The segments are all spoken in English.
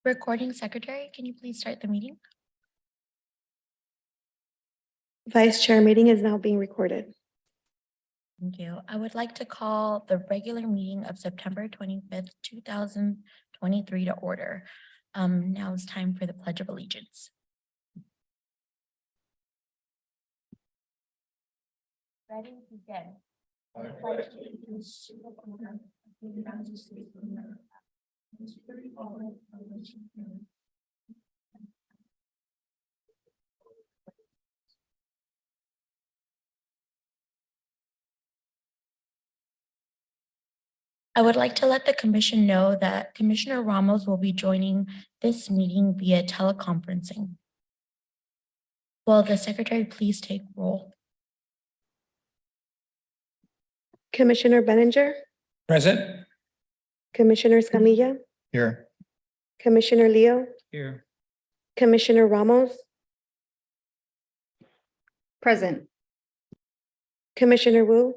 Recording secretary, can you please start the meeting? Vice Chair, meeting is now being recorded. Thank you. I would like to call the regular meeting of September 25th, 2023 to order. Now it's time for the Pledge of Allegiance. Ready, begin. I would like to let the commission know that Commissioner Ramos will be joining this meeting via teleconferencing. Will the secretary please take roll? Commissioner Benninger, Present. Commissioner Escamilla, Here. Commissioner Leo, Here. Commissioner Ramos, Present. Commissioner Wu,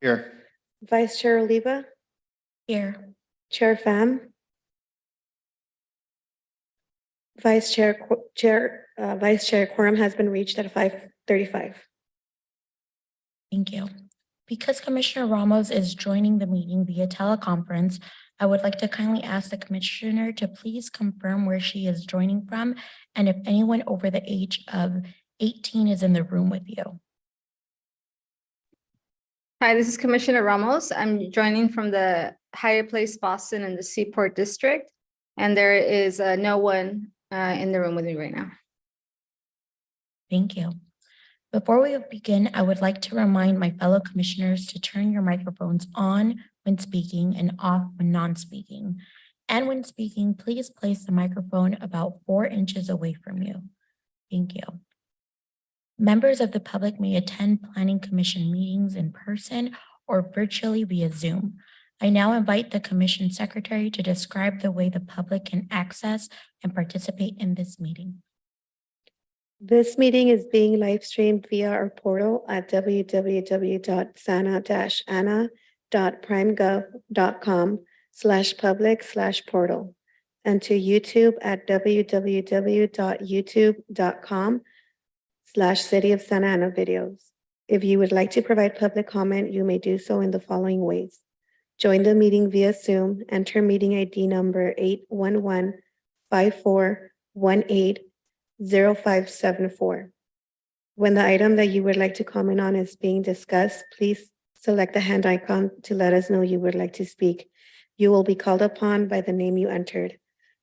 Here. Vice Chair Oliva, Here. Chair Pham, Vice Chair quorum has been reached at 5:35. Thank you. Because Commissioner Ramos is joining the meeting via teleconference, I would like to kindly ask the commissioner to please confirm where she is joining from and if anyone over the age of 18 is in the room with you. Hi, this is Commissioner Ramos. I'm joining from the Hyatt Place Boston in the Seaport District. And there is no one in the room with me right now. Thank you. Before we begin, I would like to remind my fellow commissioners to turn your microphones on when speaking and off when non-speaking. And when speaking, please place the microphone about 4 inches away from you. Thank you. Members of the public may attend Planning Commission meetings in person or virtually via Zoom. I now invite the Commission Secretary to describe the way the public can access and participate in this meeting. This meeting is being live streamed via our portal at www.sana-ana.primegov.com/public/portal and to YouTube at www.youtube.com/City of Santa Ana videos. If you would like to provide public comment, you may do so in the following ways. Join the meeting via Zoom, enter meeting ID number 811-5418-0574. When the item that you would like to comment on is being discussed, please select the hand icon to let us know you would like to speak. You will be called upon by the name you entered.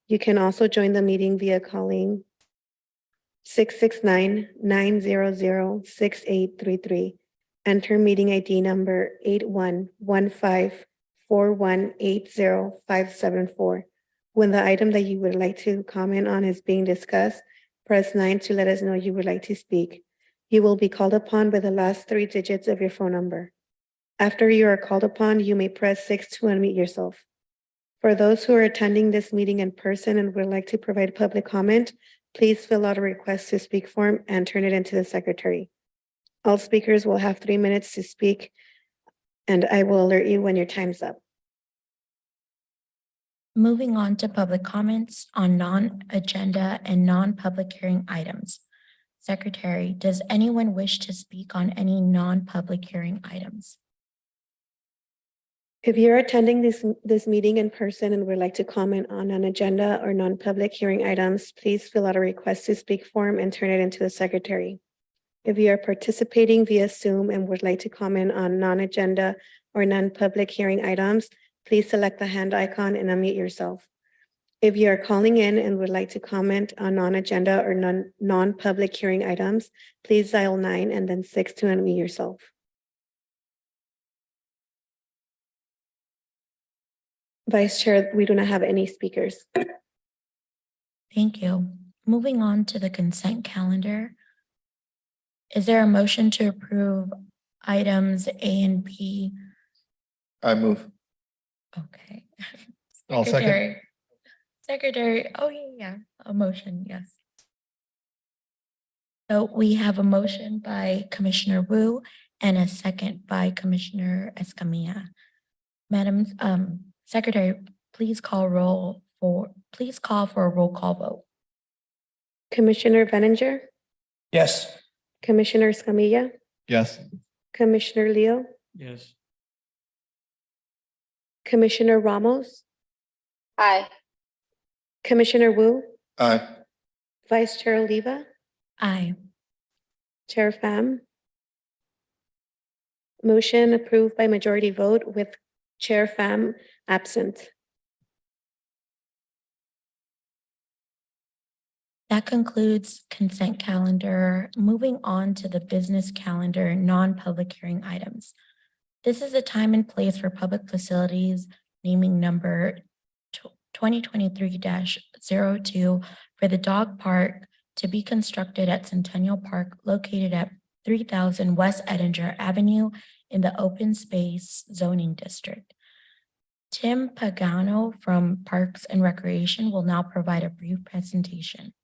You can also join the meeting via calling 669-900-6833. Enter meeting ID number 81154180-574. When the item that you would like to comment on is being discussed, press 9 to let us know you would like to speak. You will be called upon by the last 3 digits of your phone number. After you are called upon, you may press 6 to unmute yourself. For those who are attending this meeting in person and would like to provide public comment, please fill out a request to speak form and turn it into the secretary. All speakers will have 3 minutes to speak, and I will alert you when your time's up. Moving on to public comments on non-agenda and non-public hearing items. Secretary, does anyone wish to speak on any non-public hearing items? If you're attending this meeting in person and would like to comment on an agenda or non-public hearing items, please fill out a request to speak form and turn it into the secretary. If you are participating via Zoom and would like to comment on non-agenda or non-public hearing items, please select the hand icon and unmute yourself. If you are calling in and would like to comment on non-agenda or non-public hearing items, please dial 9 and then 6 to unmute yourself. Vice Chair, we do not have any speakers. Thank you. Moving on to the consent calendar. Is there a motion to approve items A and B? I move. Okay. I'll second. Secretary, oh yeah, a motion, yes. So we have a motion by Commissioner Wu and a second by Commissioner Escamilla. Madam Secretary, please call for a roll call vote. Commissioner Benninger, Yes. Commissioner Escamilla, Yes. Commissioner Leo, Yes. Commissioner Ramos, Aye. Commissioner Wu, Aye. Vice Chair Oliva, Aye. Chair Pham. Motion approved by majority vote with Chair Pham absent. That concludes consent calendar. Moving on to the business calendar, non-public hearing items. This is a time and place for public facilities naming number 2023-02 for the dog park to be constructed at Centennial Park located at 3000 West Edinger Avenue in the Open Space Zoning District. Tim Pagano from Parks and Recreation will now provide a brief presentation.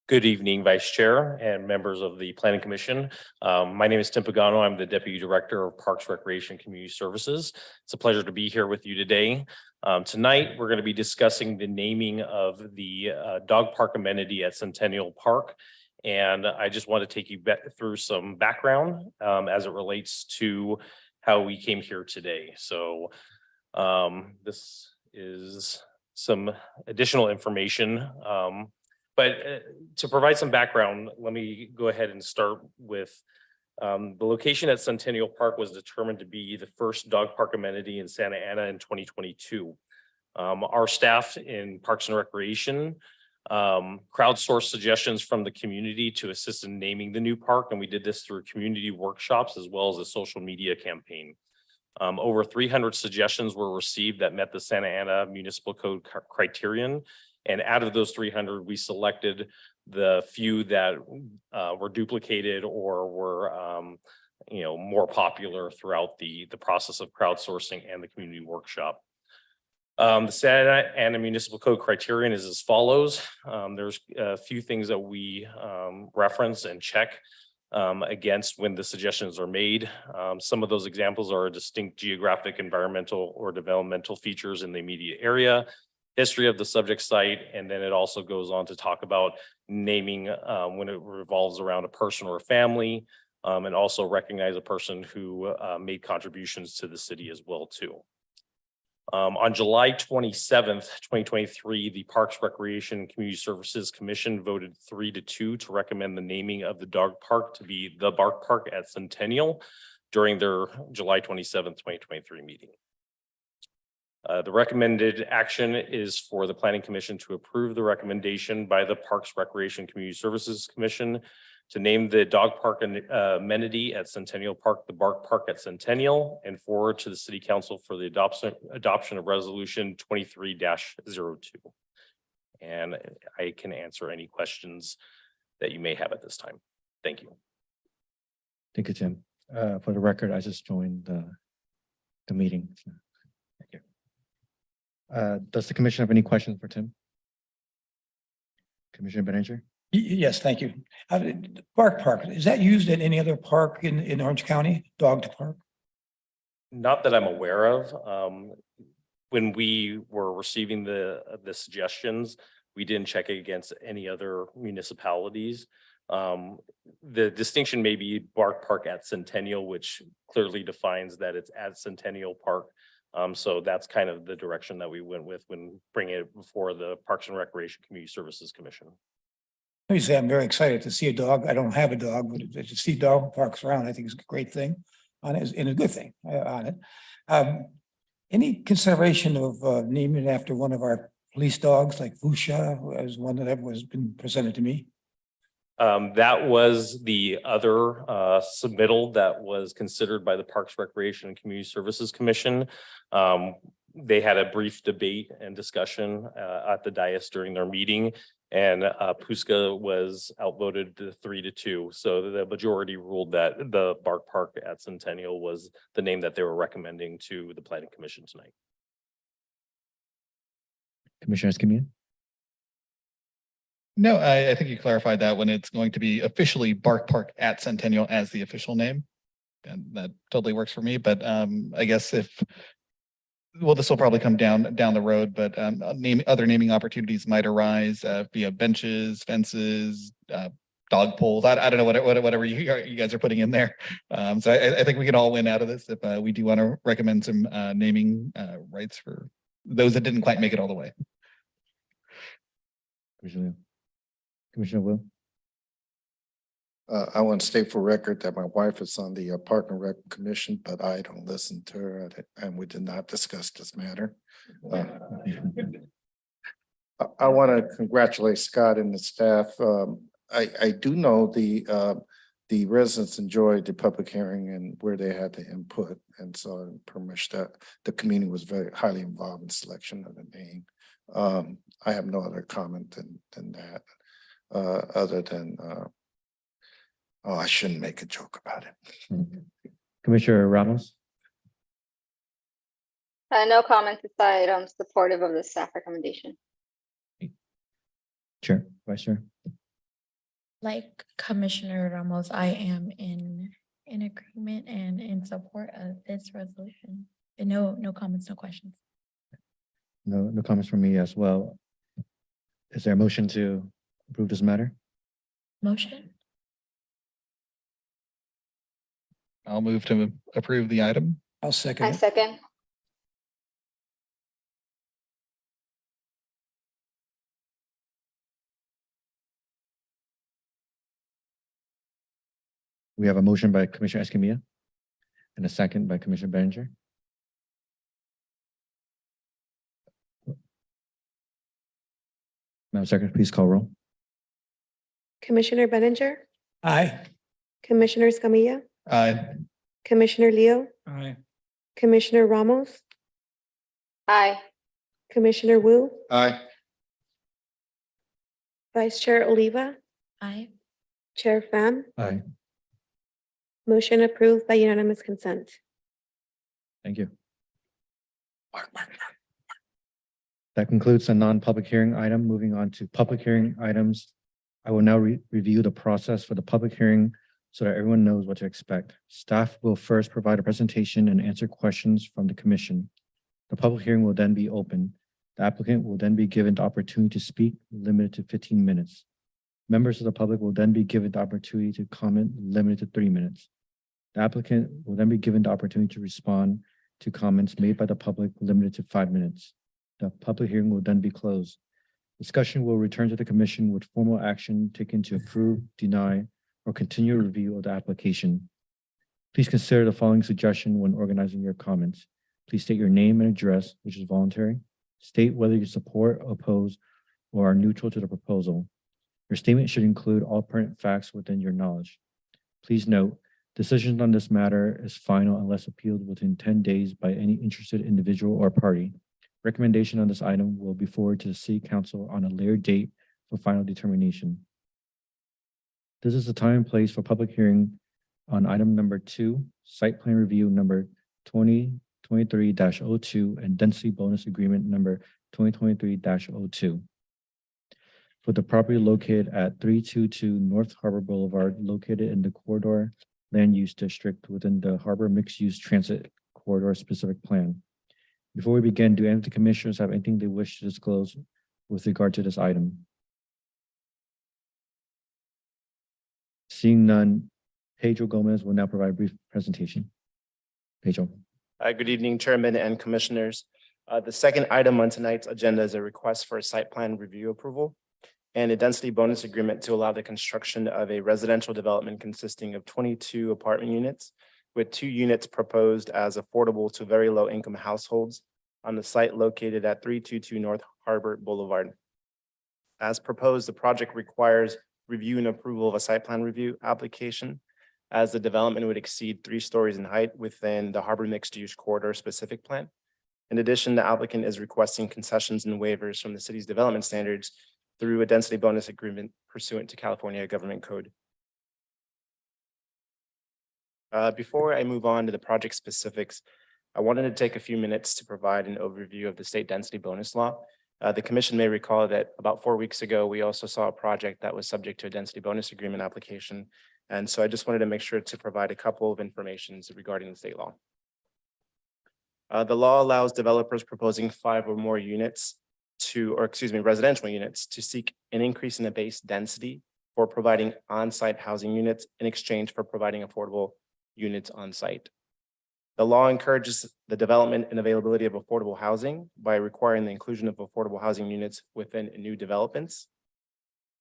Good evening, Vice Chair and members of the Planning Commission. My name is Tim Pagano. I'm the Deputy Director of Parks, Recreation, and Community Services. It's a pleasure to be here with you today. Tonight, we're going to be discussing the naming of the dog park amenity at Centennial Park. And I just want to take you through some background as it relates to how we came here today. So this is some additional information. But to provide some background, let me go ahead and start with the location at Centennial Park was determined to be the first dog park amenity in Santa Ana in 2022. Our staff in Parks and Recreation crowdsourced suggestions from the community to assist in naming the new park, and we did this through community workshops as well as a social media campaign. Over 300 suggestions were received that met the Santa Ana Municipal Code criterion. And out of those 300, we selected the few that were duplicated or were, more popular throughout the process of crowdsourcing and the community workshop. The Santa Ana Municipal Code criterion is as follows. There's a few things that we reference and check against when the suggestions are made. Some of those examples are distinct geographic, environmental, or developmental features in the immediate area, history of the subject site, and then it also goes on to talk about naming when it revolves around a person or a family, and also recognize a person who made contributions to the city as well too. On July 27th, 2023, the Parks, Recreation, and Community Services Commission voted 3-2 to recommend the naming of the dog park to be the Bark Park at Centennial during their July 27th, 2023 meeting. The recommended action is for the Planning Commission to approve the recommendation by the Parks, Recreation, Community Services Commission to name the dog park amenity at Centennial Park, the Bark Park at Centennial, and forward to the City Council for the adoption of Resolution 23-02. And I can answer any questions that you may have at this time. Thank you. Thank you, Tim. For the record, I just joined the meeting. Thank you. Does the commission have any questions for Tim? Commissioner Benninger? Yes, thank you. Bark Park, is that used at any other park in Orange County, dog park? Not that I'm aware of. When we were receiving the suggestions, we didn't check it against any other municipalities. The distinction may be Bark Park at Centennial, which clearly defines that it's at Centennial Park. So that's kind of the direction that we went with when bringing it before the Parks and Recreation Community Services Commission. Let me say, I'm very excited to see a dog. I don't have a dog, but to see dog parks around, I think is a great thing on it, and a good thing on it. Any consideration of naming it after one of our police dogs, like Fusha, as one that was been presented to me? That was the other submittal that was considered by the Parks, Recreation, and Community Services Commission. They had a brief debate and discussion at the dais during their meeting, and Puska was outvoted 3-2. So the majority ruled that the Bark Park at Centennial was the name that they were recommending to the Planning Commission tonight. Commissioner Escamilla? No, I think you clarified that when it's going to be officially Bark Park at Centennial as the official name. And that totally works for me, but I guess well, this will probably come down the road, but other naming opportunities might arise via benches, fences, dog poles. I don't know whatever you guys are putting in there. So I think we can all win out of this if we do want to recommend some naming rights for those that didn't quite make it all the way. Commissioner Wu. I want to state for record that my wife is on the Park and Rec Commission, but I don't listen to her and we did not discuss this matter. I want to congratulate Scott and the staff. I do know the residents enjoyed the public hearing and where they had the input. And so pretty much that the community was very highly involved in selection of the name. I have no other comment than that, other than oh, I shouldn't make a joke about it. Commissioner Ramos. No comments aside. I'm supportive of the staff recommendation. Chair, Vice Chair. Like Commissioner Ramos, I am in agreement and in support of this resolution. And no comments, no questions. No comments from me as well. Is there a motion to approve this matter? Motion? I'll move to approve the item. I'll second I it. second. We have a motion by Commissioner Escamilla and a second by Commissioner Berenger. Madam Secretary, please call roll. Commissioner Benninger, Aye. Commissioner Escamilla, Aye. Commissioner Leo, Aye. Commissioner Ramos, Aye. Commissioner Wu, Aye. Vice Chair Oliva, Aye. Chair Pham. Aye. Motion approved by unanimous consent. Thank you. That concludes the non-public hearing item. Moving on to public hearing items. I will now review the process for the public hearing so that everyone knows what to expect. Staff will first provide a presentation and answer questions from the commission. The public hearing will then be open. The applicant will then be given the opportunity to speak, limited to 15 minutes. Members of the public will then be given the opportunity to comment, limited to 3 minutes. The applicant will then be given the opportunity to respond to comments made by the public, limited to 5 minutes. The public hearing will then be closed. Discussion will return to the commission with formal action taken to approve, deny, or continue review of the application. Please consider the following suggestion when organizing your comments. Please state your name and address, which is voluntary. State whether you support, oppose, or are neutral to the proposal. Your statement should include all pertinent facts within your knowledge. Please note, decisions on this matter is final unless appealed within 10 days by any interested individual or party. Recommendation on this item will be forwarded to the City Council on a later date for final determination. This is the time and place for public hearing on item number 2, site plan review number 2023-02 and density bonus agreement number 2023-02. For the property located at 322 North Harbor Boulevard, located in the corridor land use district within the Harbor Mixed Use Transit Corridor Specific Plan. Before we begin, do any of the commissioners have anything they wish to disclose with regard to this item? Seeing none, Pedro Gomez will now provide a brief presentation. Pedro. Good evening, Chairman and Commissioners. The second item on tonight's agenda is a request for a site plan review approval and a density bonus agreement to allow the construction of a residential development consisting of 22 apartment units, with 2 units proposed as affordable to very low income households on the site located at 322 North Harbor Boulevard. As proposed, the project requires review and approval of a site plan review application, as the development would exceed 3 stories in height within the Harbor Mixed Use Corridor Specific Plan. In addition, the applicant is requesting concessions and waivers from the city's development standards through a density bonus agreement pursuant to California Government Code. Before I move on to the project specifics, I wanted to take a few minutes to provide an overview of the state density bonus law, The commission may recall that about 4 weeks ago, we also saw a project that was subject to a density bonus agreement application. And so I just wanted to make sure to provide a couple of informations regarding the state law. The law allows developers proposing 5 or more units residential units to seek an increase in the base density for providing on-site housing units in exchange for providing affordable units on site. The law encourages the development and availability of affordable housing by requiring the inclusion of affordable housing units within new developments.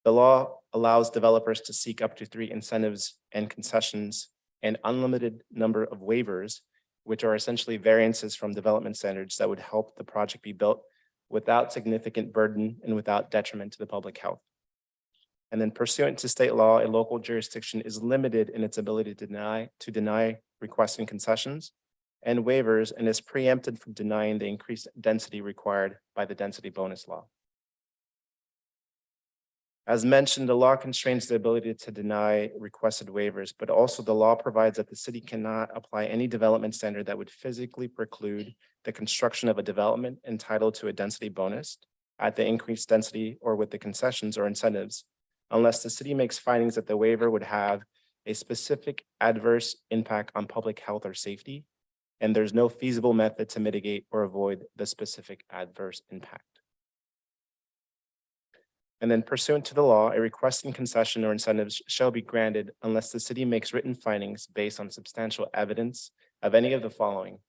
The law allows developers to seek up to 3 incentives and concessions and unlimited number of waivers, which are essentially variances from development standards that would help the project be built without significant burden and without detriment to the public health. And then pursuant to state law, a local jurisdiction is limited in its ability to deny requests and concessions and waivers, and is preempted from denying the increased density required by the density bonus law. As mentioned, the law constrains the ability to deny requested waivers, but also the law provides that the city cannot apply any development standard that would physically preclude the construction of a development entitled to a density bonus at the increased density or with the concessions or incentives, unless the city makes findings that the waiver would have a specific adverse impact on public health or safety, and there's no feasible method to mitigate or avoid the specific adverse impact. And then pursuant to the law, a request in concession or incentives shall be granted unless the city makes written findings based on substantial evidence of any of the following: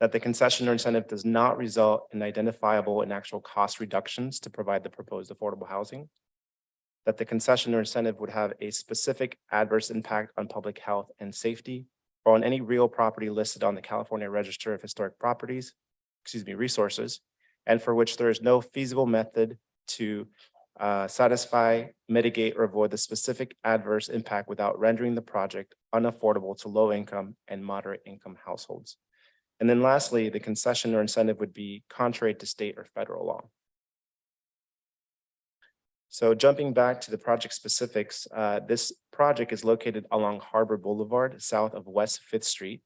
that the concession or incentive does not result in identifiable and actual cost reductions to provide the proposed affordable housing, that the concession or incentive would have a specific adverse impact on public health and safety, or on any real property listed on the California Register of Historic Resources, and for which there is no feasible method to satisfy, mitigate, or avoid the specific adverse impact without rendering the project unaffordable to low income and moderate income households. And then lastly, the concession or incentive would be contrary to state or federal law. So jumping back to the project specifics, this project is located along Harbor Boulevard, south of West 5th Street,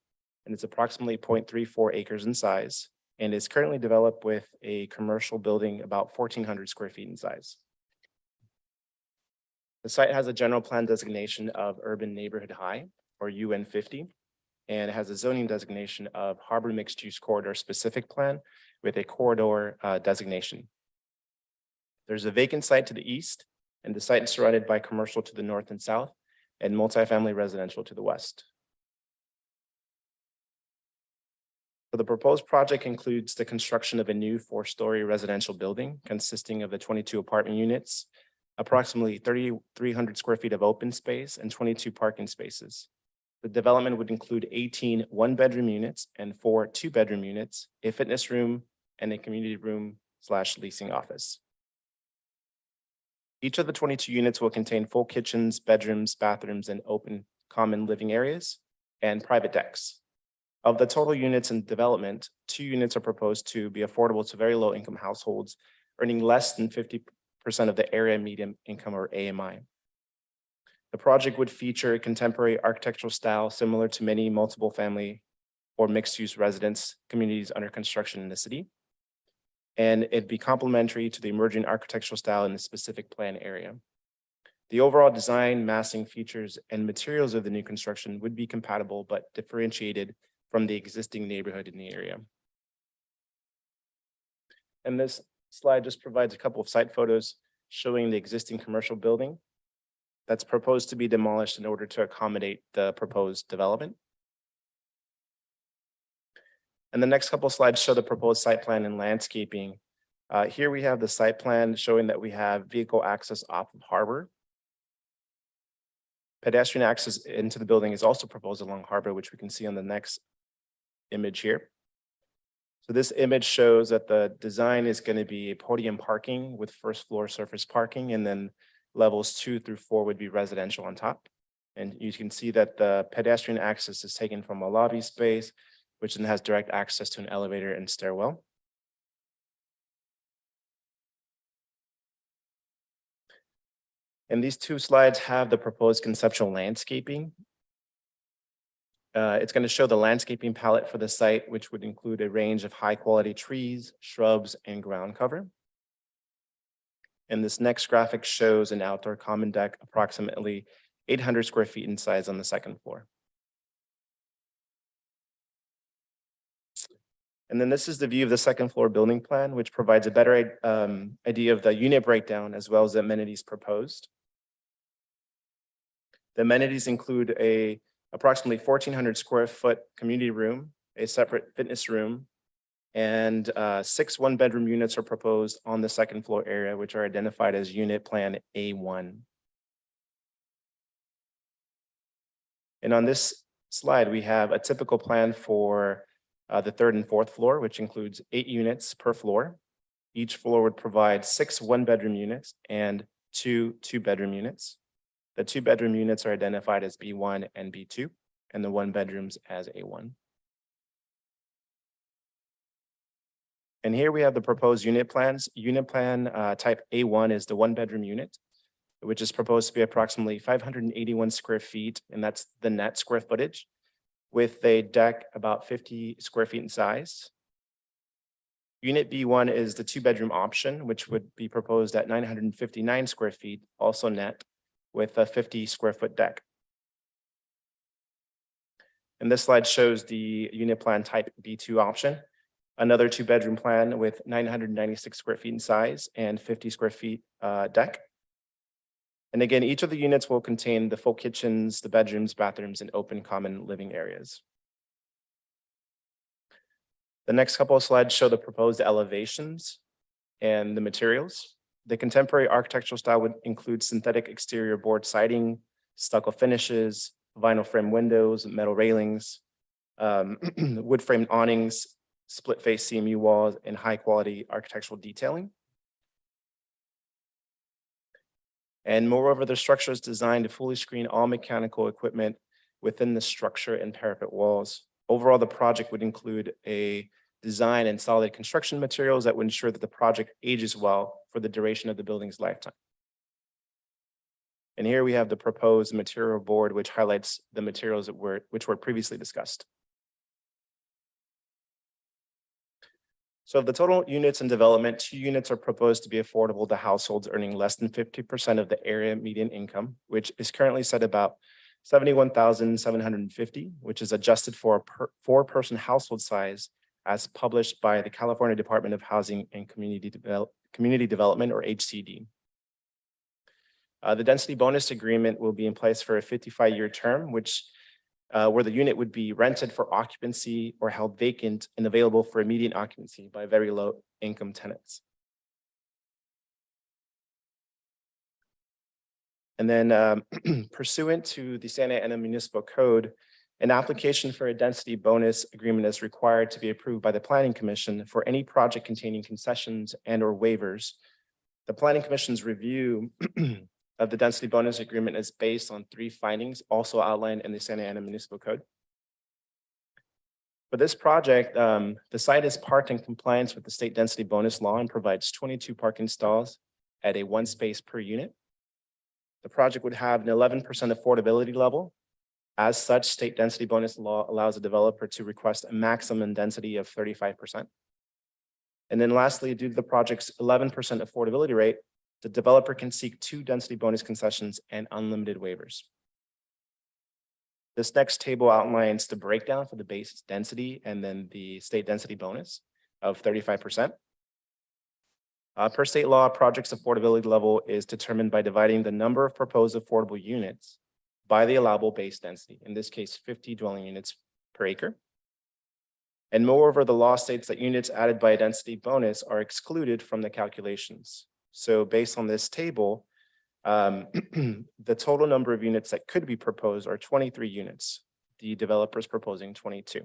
and it's approximately 0.34 acres in size, and is currently developed with a commercial building about 1,400 square feet in size. The site has a general plan designation of Urban Neighborhood High, or UN 50, and it has a zoning designation of Harbor Mixed Use Corridor Specific Plan with a corridor designation. There's a vacant site to the east, and the site is surrounded by commercial to the north and south, and multifamily residential to the west. So the proposed project includes the construction of a new 4-story residential building consisting of the 22 apartment units, approximately 3,300 square feet of open space, and 22 parking spaces. The development would include 18 one-bedroom units and 4 two-bedroom units, a fitness room, and a community room / leasing office. Each of the 22 units will contain full kitchens, bedrooms, bathrooms, and open common living areas and private decks. Of the total units in development, 2 units are proposed to be affordable to very low income households earning less than 50% of the area median income, or AMI. The project would feature a contemporary architectural style similar to many multiple family or mixed use residence communities under construction in the city. And it'd be complementary to the emerging architectural style in the specific plan area. The overall design, massing, features, and materials of the new construction would be compatible but differentiated from the existing neighborhood in the area. And this slide just provides a couple of site photos showing the existing commercial building that's proposed to be demolished in order to accommodate the proposed development. And the next couple of slides show the proposed site plan and landscaping. Here we have the site plan showing that we have vehicle access off of Harbor. Pedestrian access into the building is also proposed along Harbor, which we can see on the next image here. So this image shows that the design is going to be a podium parking with first floor surface parking, and then levels 2 through 4 would be residential on top. And you can see that the pedestrian access is taken from a lobby space, which then has direct access to an elevator and stairwell. And these 2 slides have the proposed conceptual landscaping. It's going to show the landscaping palette for the site, which would include a range of high quality trees, shrubs, and ground cover. And this next graphic shows an outdoor common deck approximately 800 square feet in size on the second floor. And then this is the view of the second floor building plan, which provides a better idea of the unit breakdown as well as the amenities proposed. The amenities include a approximately 1,400 square foot community room, a separate fitness room, and 6 one-bedroom units are proposed on the second floor area, which are identified as unit plan A1. And on this slide, we have a typical plan for the third and fourth floor, which includes 8 units per floor. Each floor would provide 6 one-bedroom units and 2 two-bedroom units. The 2-bedroom units are identified as B1 and B2, and the 1 bedrooms as A1. And here we have the proposed unit plans. Unit plan type A1 is the 1-bedroom unit, which is proposed to be approximately 581 square feet, and that's the net square footage, with a deck about 50 square feet in size. Unit B1 is the 2-bedroom option, which would be proposed at 959 square feet, also net, with a 50 square foot deck. And this slide shows the unit plan type B2 option, another 2-bedroom plan with 996 square feet in size and 50 square feet deck. And again, each of the units will contain the full kitchens, the bedrooms, bathrooms, and open common living areas. The next couple of slides show the proposed elevations and the materials. The contemporary architectural style would include synthetic exterior board siding, stucco finishes, vinyl frame windows, metal railings, wood framed awnings, split face CMU walls, and high quality architectural detailing. And moreover, the structure is designed to fully screen all mechanical equipment within the structure and parapet walls. Overall, the project would include a design and solid construction materials that would ensure that the project ages well for the duration of the building's lifetime. And here we have the proposed material board, which highlights the materials which were previously discussed. So of the total units in development, 2 units are proposed to be affordable to households earning less than 50% of the area median income, which is currently set about $71,750, which is adjusted for a 4-person household size as published by the California Department of Housing and Community Development, or HCD. The density bonus agreement will be in place for a 55-year term, which where the unit would be rented for occupancy or held vacant and available for immediate occupancy by very low income tenants. And then pursuant to the Santa Ana Municipal Code, an application for a density bonus agreement is required to be approved by the Planning Commission for any project containing concessions and or waivers. The Planning Commission's review of the density bonus agreement is based on 3 findings also outlined in the Santa Ana Municipal Code. For this project, the site is parked in compliance with the state density bonus law and provides 22 parking stalls at a 1 space per unit. The project would have an 11% affordability level. As such, state density bonus law allows a developer to request a maximum density of 35%. And then lastly, due to the project's 11% affordability rate, the developer can seek 2 density bonus concessions and unlimited waivers. This next table outlines the breakdown for the base density and then the state density bonus of 35%. Per state law, project's affordability level is determined by dividing the number of proposed affordable units by the allowable base density, in this case, 50 dwelling units per acre. And moreover, the law states that units added by a density bonus are excluded from the calculations. So based on this table, the total number of units that could be proposed are 23 units. The developer is proposing 22.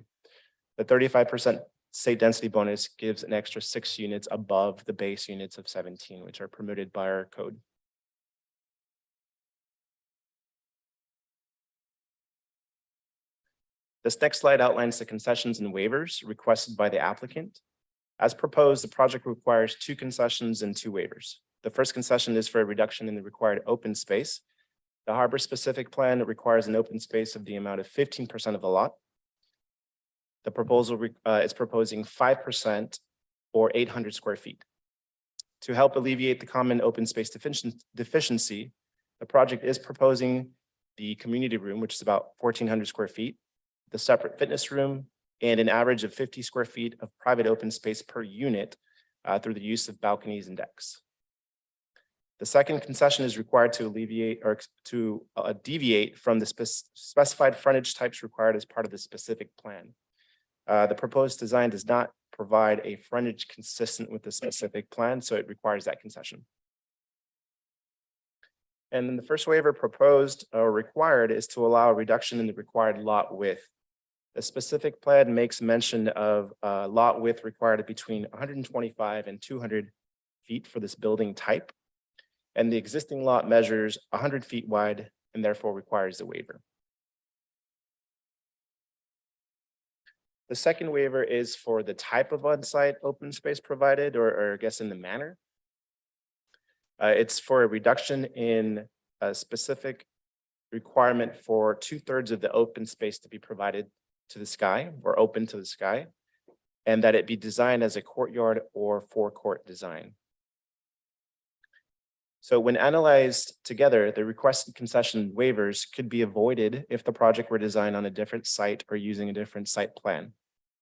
The 35% state density bonus gives an extra 6 units above the base units of 17, which are permitted by our code. This next slide outlines the concessions and waivers requested by the applicant. As proposed, the project requires 2 concessions and 2 waivers. The first concession is for a reduction in the required open space. The harbor specific plan requires an open space of the amount of 15% of the lot, The proposal is proposing 5% or 800 square feet. To help alleviate the common open space deficiency, the project is proposing the community room, which is about 1,400 square feet, the separate fitness room, and an average of 50 square feet of private open space per unit through the use of balconies and decks. The second concession is required to alleviate or to deviate from the specified frontage types required as part of the specific plan. The proposed design does not provide a frontage consistent with the specific plan, so it requires that concession. And then the first waiver proposed or required is to allow a reduction in the required lot width. The specific plan makes mention of lot width required between 125 and 200 feet for this building type. And the existing lot measures 100 feet wide and therefore requires a waiver. The second waiver is for the type of on-site open space provided, or I guess in the manner. It's for a reduction in a specific requirement for 2/3 of the open space to be provided to the sky or open to the sky, and that it be designed as a courtyard or forecourt design. So when analyzed together, the requested concession waivers could be avoided if the project were designed on a different site or using a different site plan.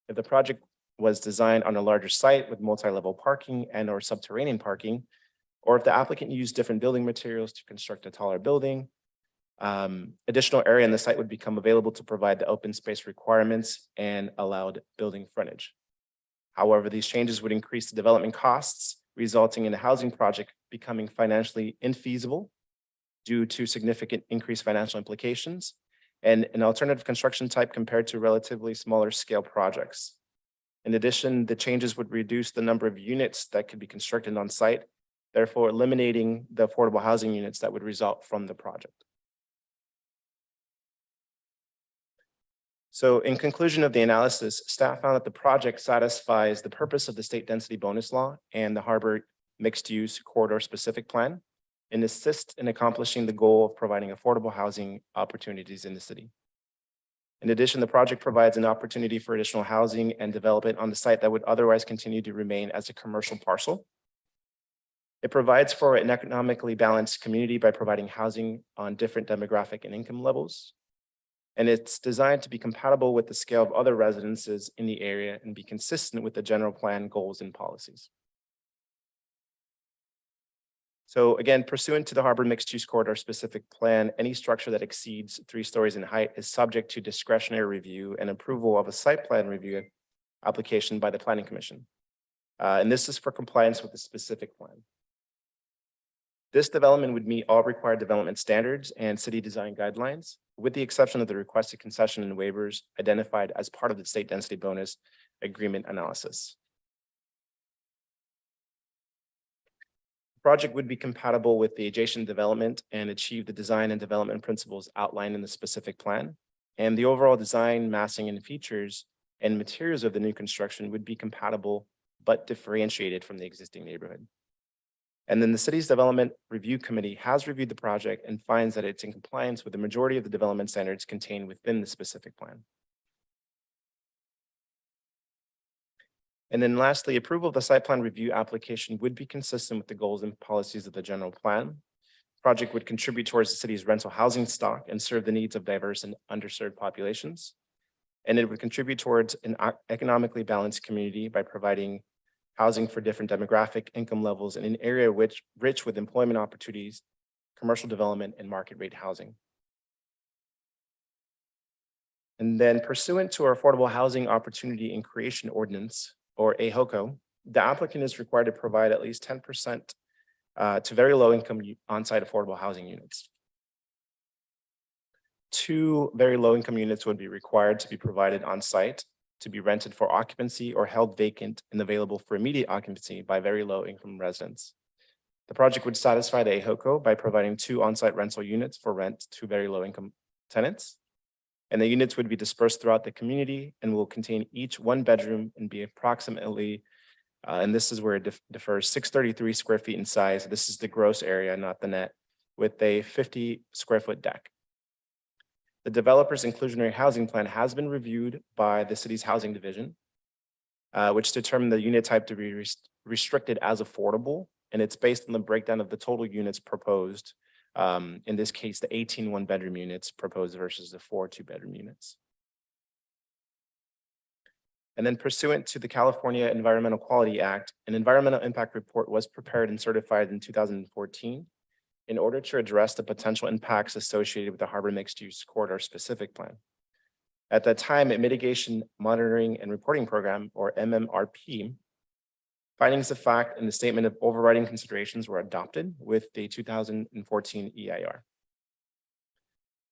If the project was designed on a larger site with multi-level parking and or subterranean parking, or if the applicant used different building materials to construct a taller building, additional area in the site would become available to provide the open space requirements and allowed building frontage. However, these changes would increase the development costs, resulting in a housing project becoming financially infeasible due to significant increased financial implications and an alternative construction type compared to relatively smaller scale projects. In addition, the changes would reduce the number of units that could be constructed on site, therefore eliminating the affordable housing units that would result from the project. So in conclusion of the analysis, staff found that the project satisfies the purpose of the state density bonus law and the Harbor mixed use corridor specific plan and assist in accomplishing the goal of providing affordable housing opportunities in the city. In addition, the project provides an opportunity for additional housing and development on the site that would otherwise continue to remain as a commercial parcel. It provides for an economically balanced community by providing housing on different demographic and income levels. And it's designed to be compatible with the scale of other residences in the area and be consistent with the general plan goals and policies. So again, pursuant to the Harbor Mixed Use Corridor specific plan, any structure that exceeds 3 stories in height is subject to discretionary review and approval of a site plan review application by the Planning Commission. And this is for compliance with the specific plan. This development would meet all required development standards and city design guidelines, with the exception of the requested concession and waivers identified as part of the state density bonus agreement analysis. The project would be compatible with the adjacent development and achieve the design and development principles outlined in the specific plan. And the overall design, massing, and features and materials of the new construction would be compatible but differentiated from the existing neighborhood. And then the city's development review committee has reviewed the project and finds that it's in compliance with the majority of the development standards contained within the specific plan. And then lastly, approval of the site plan review application would be consistent with the goals and policies of the general plan. Project would contribute towards the city's rental housing stock and serve the needs of diverse and underserved populations. And it would contribute towards an economically balanced community by providing housing for different demographic income levels in an area rich with employment opportunities, commercial development, and market rate housing. And then pursuant to our Affordable Housing Opportunity and Creation Ordinance, or AHOCO, the applicant is required to provide at least 10% to very low income on-site affordable housing units. 2 very low income units would be required to be provided on site to be rented for occupancy or held vacant and available for immediate occupancy by very low income residents. The project would satisfy the AHOCO by providing 2 on-site rental units for rent to very low income tenants. And the units would be dispersed throughout the community and will contain each 1 bedroom and be approximately, and this is where it differs, 633 square feet in size. This is the gross area, not the net, with a 50 square foot deck. The developer's inclusionary housing plan has been reviewed by the city's housing division, which determined the unit type to be restricted as affordable. And it's based on the breakdown of the total units proposed. In this case, the 18 one-bedroom units proposed versus the 4 two-bedroom units. And then pursuant to the California Environmental Quality Act, an environmental impact report was prepared and certified in 2014 in order to address the potential impacts associated with the Harbor Mixed Use Corridor Specific Plan. At that time, a Mitigation Monitoring and Reporting Program, or MMRP, findings of fact and the statement of overriding considerations were adopted with the 2014 EIR.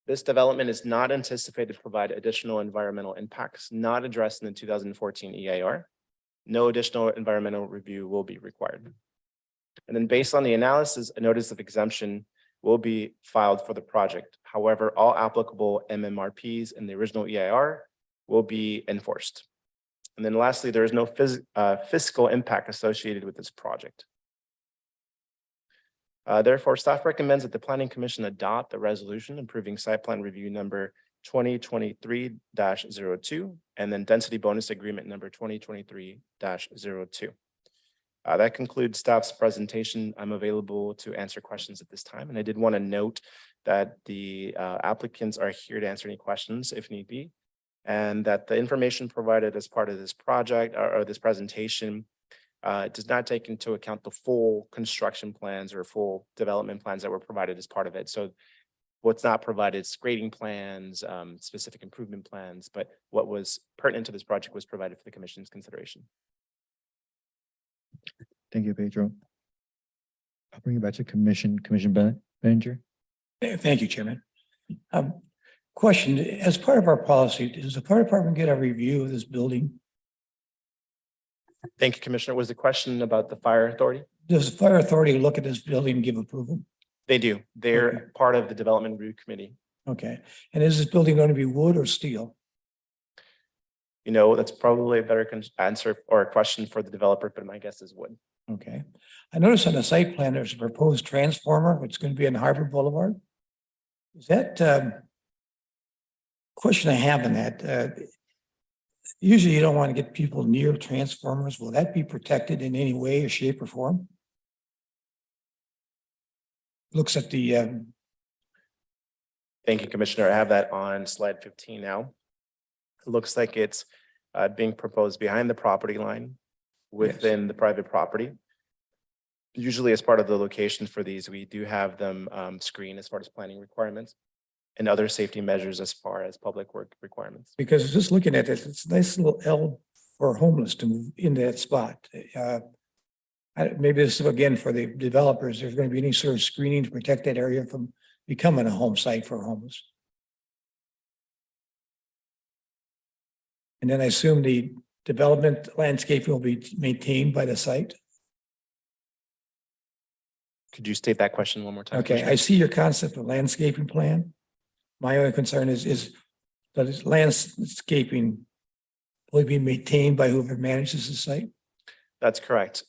This development is not anticipated to provide additional environmental impacts not addressed in the 2014 EIR. No additional environmental review will be required. And then based on the analysis, a notice of exemption will be filed for the project. However, all applicable MMRPs in the original EIR will be enforced. And then lastly, there is no fiscal impact associated with this project. Therefore, staff recommends that the Planning Commission adopt the resolution approving site plan review number 2023-02 and then density bonus agreement number 2023-02. That concludes staff's presentation. I'm available to answer questions at this time. And I did want to note that the applicants are here to answer any questions if need be, and that the information provided as part of this project or this presentation does not take into account the full construction plans or full development plans that were provided as part of it. So what's not provided is grading plans, specific improvement plans, but what was pertinent to this project was provided for the commission's consideration. Thank you, Pedro. I'll bring you back to Commissioner Bellinger. Thank you, Chairman. Question, as part of our policy, does the fire department get a review of this building? Thank you, Commissioner. Was the question about the fire authority? Does the fire authority look at this building and give approval? They do. They're Okay. part of the development review committee. Okay, and is this building going to be wood or steel? You know, that's probably a better answer or a question for the developer, but my guess is wood. Okay, I noticed on the site plan, there's a proposed transformer, which is going to be on Harvard Boulevard. Is that, question I have in that, usually you don't want to get people near transformers. Will that be protected in any way or shape or form? Looks at the, Thank you, Commissioner. I have that on slide 15 now. It looks like it's being proposed behind the property line within the private property. Usually as part of the location for these, we do have them screened as far as planning requirements and other safety measures as far as public work requirements. because just looking at it, it's a nice little L for homeless to move into that spot. Maybe this is again for the developers, there's going to be any sort of screening to protect that area from becoming a home site for homeless. And then I assume the development landscaping will be maintained by the site. Could you state that question one more time? Okay, Commissioner? I see your concept of landscaping plan. My only concern is that this landscaping will be maintained by whoever manages the site. That's correct.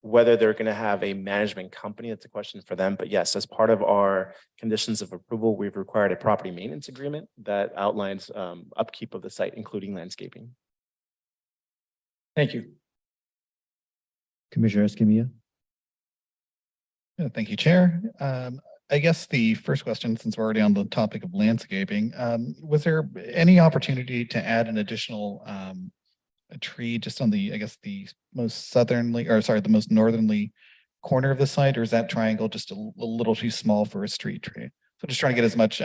Whether they're going to have a management company, that's a question for them. But yes, as part of our conditions of approval, we've required a property maintenance agreement that outlines upkeep of the site, including landscaping. Thank you. Commissioner Escamilla. Thank you, Chair. I guess the first question, since we're already on the topic of landscaping, was there any opportunity to add an additional a tree just on the, I guess, the most the most northerly corner of the site, or is that triangle just a little too small for a street tree? So just trying to get as much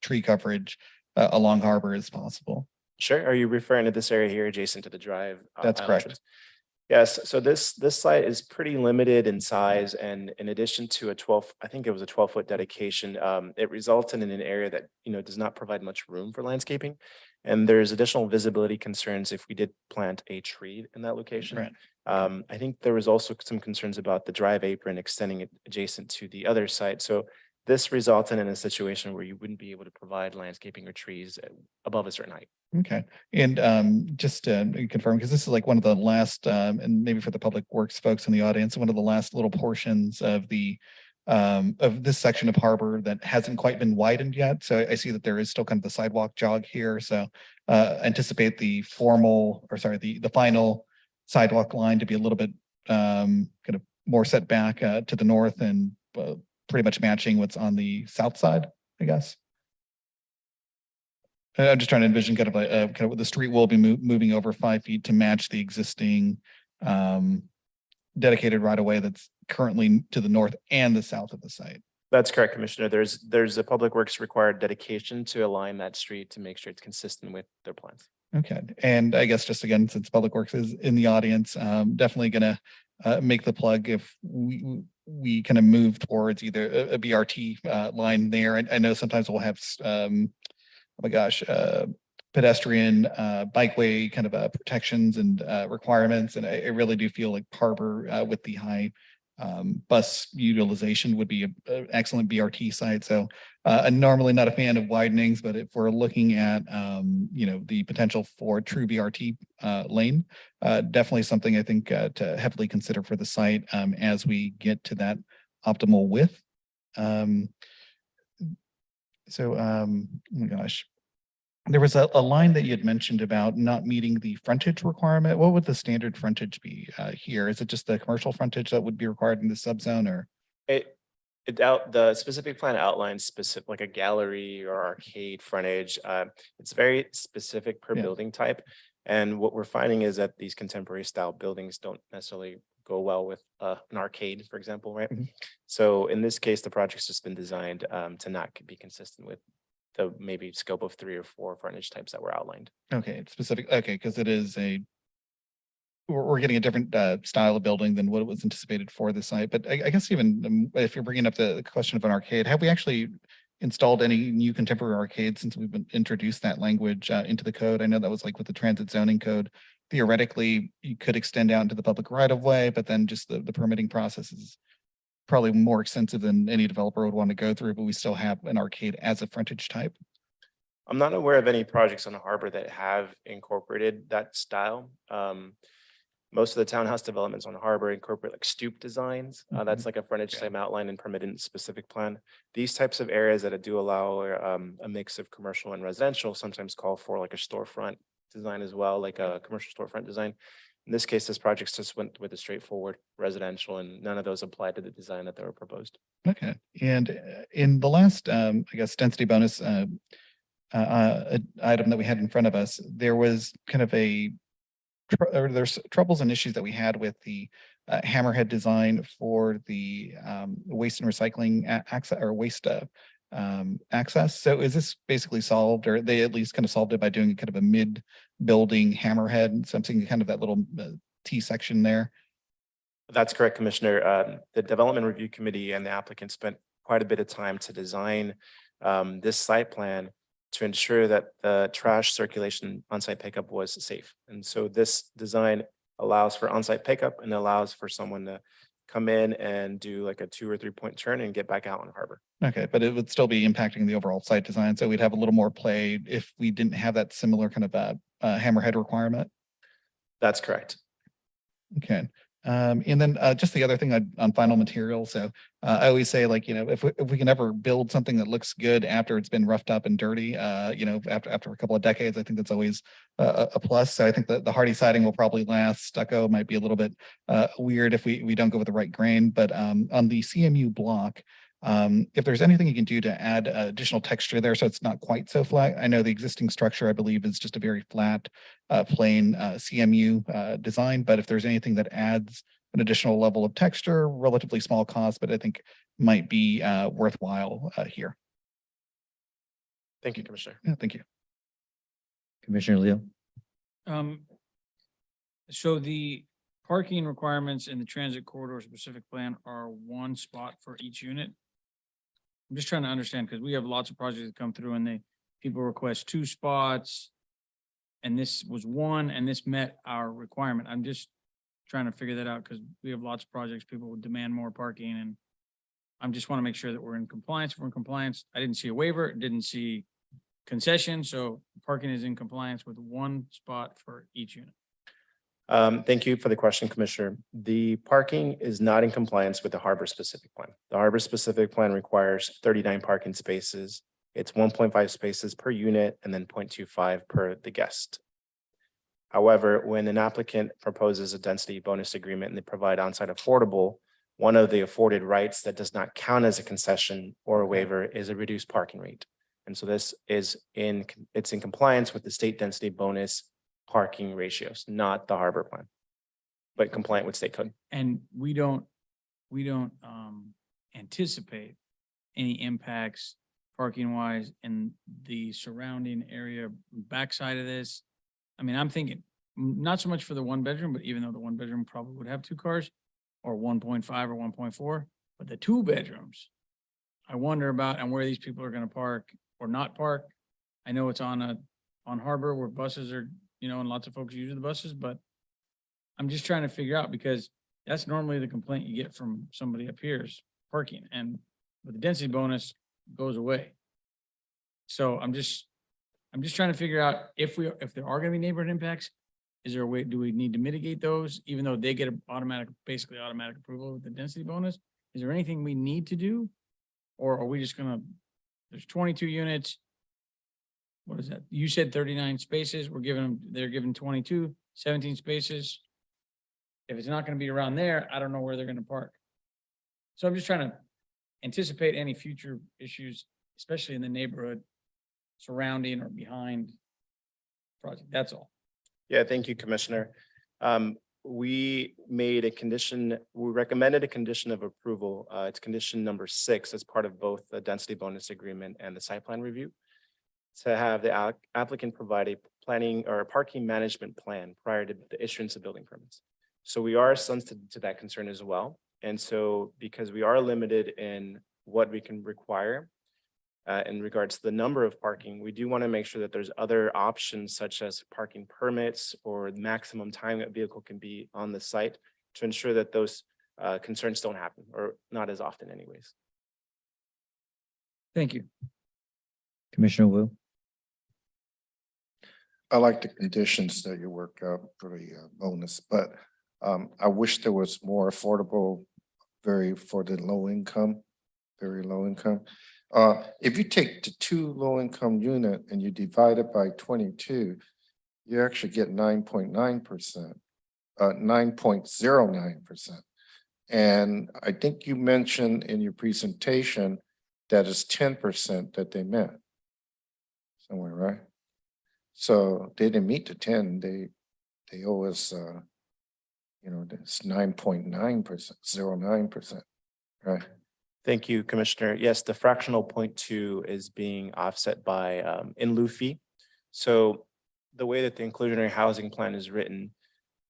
tree coverage along Harbor as possible. Sure. Are you referring to this area here adjacent to the drive? That's correct. entrance? Yes. So this site is pretty limited in size, and in addition to I think it was a 12-foot dedication, it resulted in an area that, you know, does not provide much room for landscaping. And there's additional visibility concerns if we did plant a tree in that location. Right. I think there was also some concerns about the drive apron extending it adjacent to the other site. So this resulted in a situation where you wouldn't be able to provide landscaping or trees above a certain height. Okay, and just to confirm, because this is like one of the last, and maybe for the public works folks in the audience, one of the last little portions of the of this section of harbor that hasn't quite been widened yet. So I see that there is still kind of the sidewalk jog here. So anticipate the the final sidewalk line to be a little bit kind of more set back to the north and pretty much matching what's on the south side, I guess. I'm just trying to envision kind of the street will be moving over 5 feet to match the existing dedicated right of way that's currently to the north and the south of the site. That's correct, Commissioner. There's a Public Works required dedication to align that street to make sure it's consistent with their plans. Okay, and I guess just again, since Public Works is in the audience, definitely gonna make the plug if we kind of move towards either a BRT line there. I know sometimes we'll have oh my gosh, pedestrian bikeway kind of protections and requirements, and I really do feel like Harbor with the high bus utilization would be an excellent BRT site. So I'm normally not a fan of widenings, but if we're looking at the potential for true BRT lane, definitely something I think to heavily consider for the site as we get to that optimal width. Oh my gosh. There was a line that you had mentioned about not meeting the frontage requirement. What would the standard frontage be here? Is it just the commercial frontage that would be required in the subzone, or? The specific plan outlines specific, like a gallery or arcade frontage. It's very specific per Yeah. building type. And what we're finding is that these contemporary style buildings don't necessarily go well with an arcade, for example, right? Mhm. So in this case, the project's just been designed to not be consistent with the maybe scope of 3 or 4 frontage types that were outlined. Okay, it's specific, okay, because it is we're getting a different style of building than what was anticipated for the site. But I guess even if you're bringing up the question of an arcade, have we actually installed any new contemporary arcades since we've introduced that language into the code? I know that was like with the transit zoning code. Theoretically, you could extend out into the public right of way, but then just the permitting process is probably more extensive than any developer would want to go through, but we still have an arcade as a frontage type. I'm not aware of any projects on the harbor that have incorporated that style. Most of the townhouse developments on the harbor incorporate like stoop designs. That's like a frontage Okay. type outline and permitted in the specific plan. These types of areas that do allow a mix of commercial and residential sometimes call for like a storefront design as well, like a commercial storefront design. In this case, this project just went with a straightforward residential, and none of those applied to the design that they were proposed. Okay, and in the last, I guess, density bonus item that we had in front of us, there was kind of there's troubles and issues that we had with the hammerhead design for the waste and recycling access or waste access. So is this basically solved, or they at least kind of solved it by doing kind of a mid-building hammerhead, something kind of that little T section there? That's correct, Commissioner. The Development Review Committee and the applicant spent quite a bit of time to design this site plan to ensure that the trash circulation on-site pickup was safe. And so this design allows for on-site pickup and allows for someone to come in and do like a 2 or 3 point turn and get back out on harbor. Okay, but it would still be impacting the overall site design. So we'd have a little more play if we didn't have that similar kind of hammerhead requirement. That's correct. Okay. And then just the other thing on final material. So I always say, like, if we can ever build something that looks good after it's been roughed up and dirty, after a couple of decades, I think that's always a plus. So I think that the hardy siding will probably last. Stucco might be a little bit weird if we don't go with the right grain. But on the CMU block, if there's anything you can do to add additional texture there so it's not quite so flat. I know the existing structure, I believe, is just a very flat, plain CMU design, but if there's anything that adds an additional level of texture, relatively small cost, but I think might be worthwhile here. Thank you, Commissioner. Yeah, thank you. Commissioner Leo. So the parking requirements in the transit corridor specific plan are 1 spot for each unit. I'm just trying to understand, because we have lots of projects that come through and people request 2 spots. And this was 1 and this met our requirement. I'm just trying to figure that out because we have lots of projects, people would demand more parking, and I just want to make sure that we're in compliance. If we're in compliance, I didn't see a waiver, didn't see concession, so parking is in compliance with 1 spot for each unit. Thank you for the question, Commissioner. The parking is not in compliance with the harbor specific plan. The harbor specific plan requires 39 parking spaces. It's 1.5 spaces per unit and then 0.25 per the guest. However, when an applicant proposes a density bonus agreement and they provide onsite affordable, one of the afforded rights that does not count as a concession or a waiver is a reduced parking rate. And so this is it's in compliance with the state density bonus parking ratios, not the harbor plan, but compliant with state code. And we don't anticipate any impacts parking wise in the surrounding area backside of this. I mean, I'm thinking not so much for the one bedroom, but even though the one bedroom probably would have two cars or 1.5 or 1.4, but the two bedrooms, I wonder about and where these people are going to park or not park. I know it's on harbor where buses are, and lots of folks use the buses, but I'm just trying to figure out because that's normally the complaint you get from somebody up here is parking, and with the density bonus goes away. So I'm just trying to figure out if there are going to be neighborhood impacts, is there a way, do we need to mitigate those even though they get basically automatic approval with the density bonus? Is there anything we need to do? Or are we just there's 22 units. What is that? You said 39 spaces. They're given 22, 17 spaces. If it's not going to be around there, I don't know where they're going to park. So I'm just trying to anticipate any future issues, especially in the neighborhood surrounding or behind project. That's all. Yeah, thank you, Commissioner. We recommended a condition of approval. It's condition number 6 as part of both the density bonus agreement and the site plan review, to have the applicant provide a planning or a parking management plan prior to the issuance of building permits. So we are sensitive to that concern as well. And so because we are limited in what we can require in regards to the number of parking, we do want to make sure that there's other options such as parking permits or maximum time that vehicle can be on the site to ensure that those concerns don't happen, or not as often anyways. Thank you. Commissioner Wu. I like the conditions that you worked out for the bonus, but I wish there was more affordable, for the low income, very low income. If you take the 2 low income unit and you divide it by 22, you actually get 9.9%, 9.09%. And I think you mentioned in your presentation that it's 10% that they met somewhere, right? So they didn't meet the 10, they owe us, it's 9.9%, 09%, right? Thank you, Commissioner. Yes, the fractional 0.2 is being offset by in lieu fee. So the way that the inclusionary housing plan is written,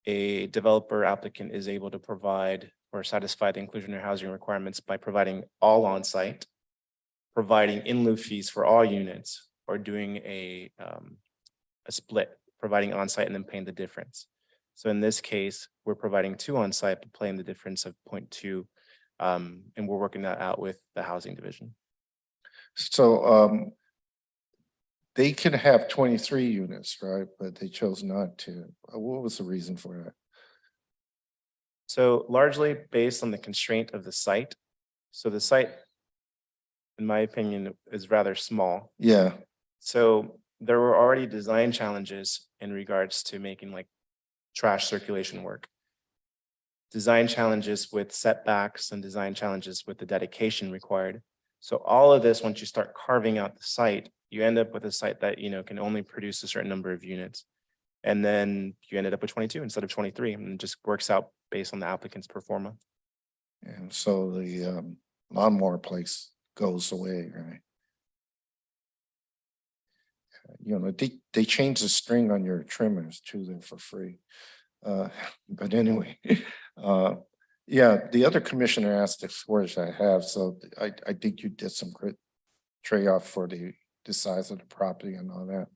a developer applicant is able to provide or satisfy the inclusionary housing requirements by providing all on-site, providing in lieu fees for all units, or doing a split, providing on-site and then paying the difference. So in this case, we're providing 2 on-site, but paying the difference of 0.2. And we're working that out with the housing division. So they could have 23 units, right? But they chose not to. What was the reason for that? So largely based on the constraint of the site. So the site, in my opinion, is rather small. Yeah. So there were already design challenges in regards to making like trash circulation work. Design challenges with setbacks and design challenges with the dedication required. So all of this, once you start carving out the site, you end up with a site that, can only produce a certain number of units. And then you ended up with 22 instead of 23, and it just works out based on the applicant's pro forma. And so the lawnmower place goes away, right? They changed the string on your trimmers too, they're for free. But anyway, yeah, the other commissioner asked the scores I have, so I think you did some great trade-off for the size of the property and all that.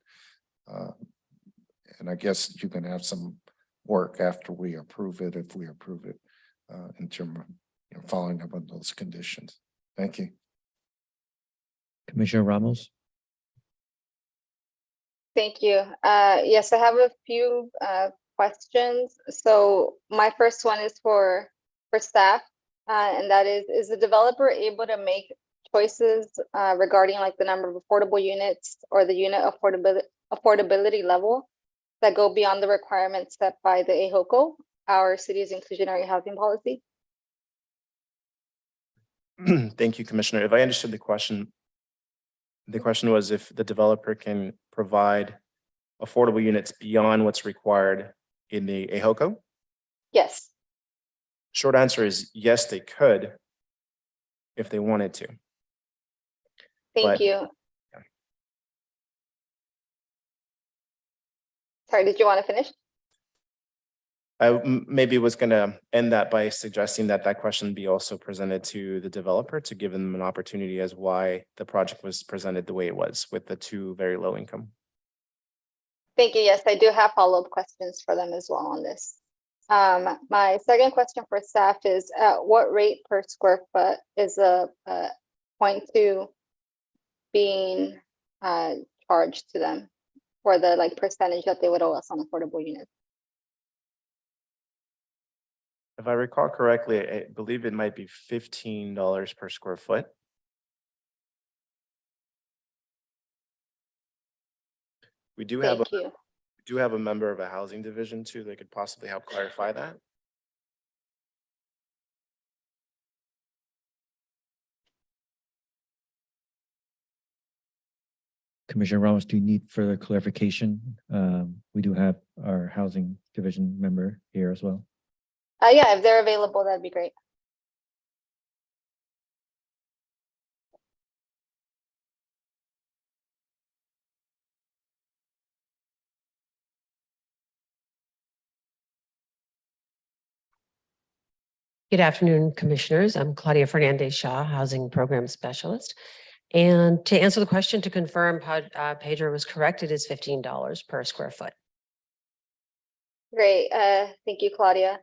And I guess you can have some work after we approve it, if we approve it, in terms of following up on those conditions. Thank you. Commissioner Ramos. Thank you. Yes, I have a few questions. So my first one is for staff. And that is the developer able to make choices regarding like the number of affordable units or the unit affordability level that go beyond the requirements set by the AHOCO, our city's inclusionary housing policy? Thank you, Commissioner. If I understood the question was if the developer can provide affordable units beyond what's required in the AHOCO? Yes. Short answer is yes, they could if they wanted to. Thank But- you. Sorry, did you want to finish? I maybe was gonna end that by suggesting that that question be also presented to the developer to give them an opportunity as why the project was presented the way it was with the two very low income. Thank you. Yes, I do have follow-up questions for them as well on this. My second question for staff is at what rate per square foot is a 0.2 being charged to them for the like percentage that they would owe us on affordable units? If I recall correctly, I believe it might be $15 per square foot. We do have Thank you. a member of a housing division too that could possibly help clarify that. Commissioner Ramos, do you need further clarification? We do have our housing division member here as well. Yeah, if they're available, that'd be great. Good afternoon, Commissioners. I'm Claudia Fernandez Shaw, Housing Program Specialist. And to answer the question, to confirm, Pedro was correct, it is $15 per square foot. Great. Thank you, Claudia.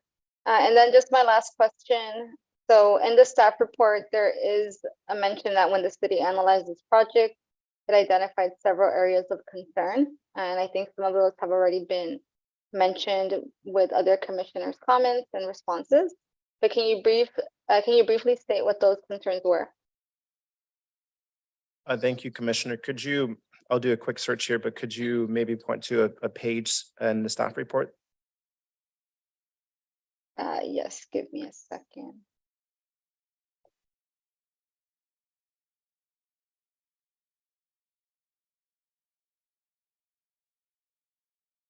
And then just my last question. So in the staff report, there is a mention that when the city analyzed this project, it identified several areas of concern. And I think some of those have already been mentioned with other commissioners' comments and responses. But can you briefly state what those concerns were? Thank you, Commissioner. I'll do a quick search here, but could you maybe point to a page in the staff report? Yes, give me a second.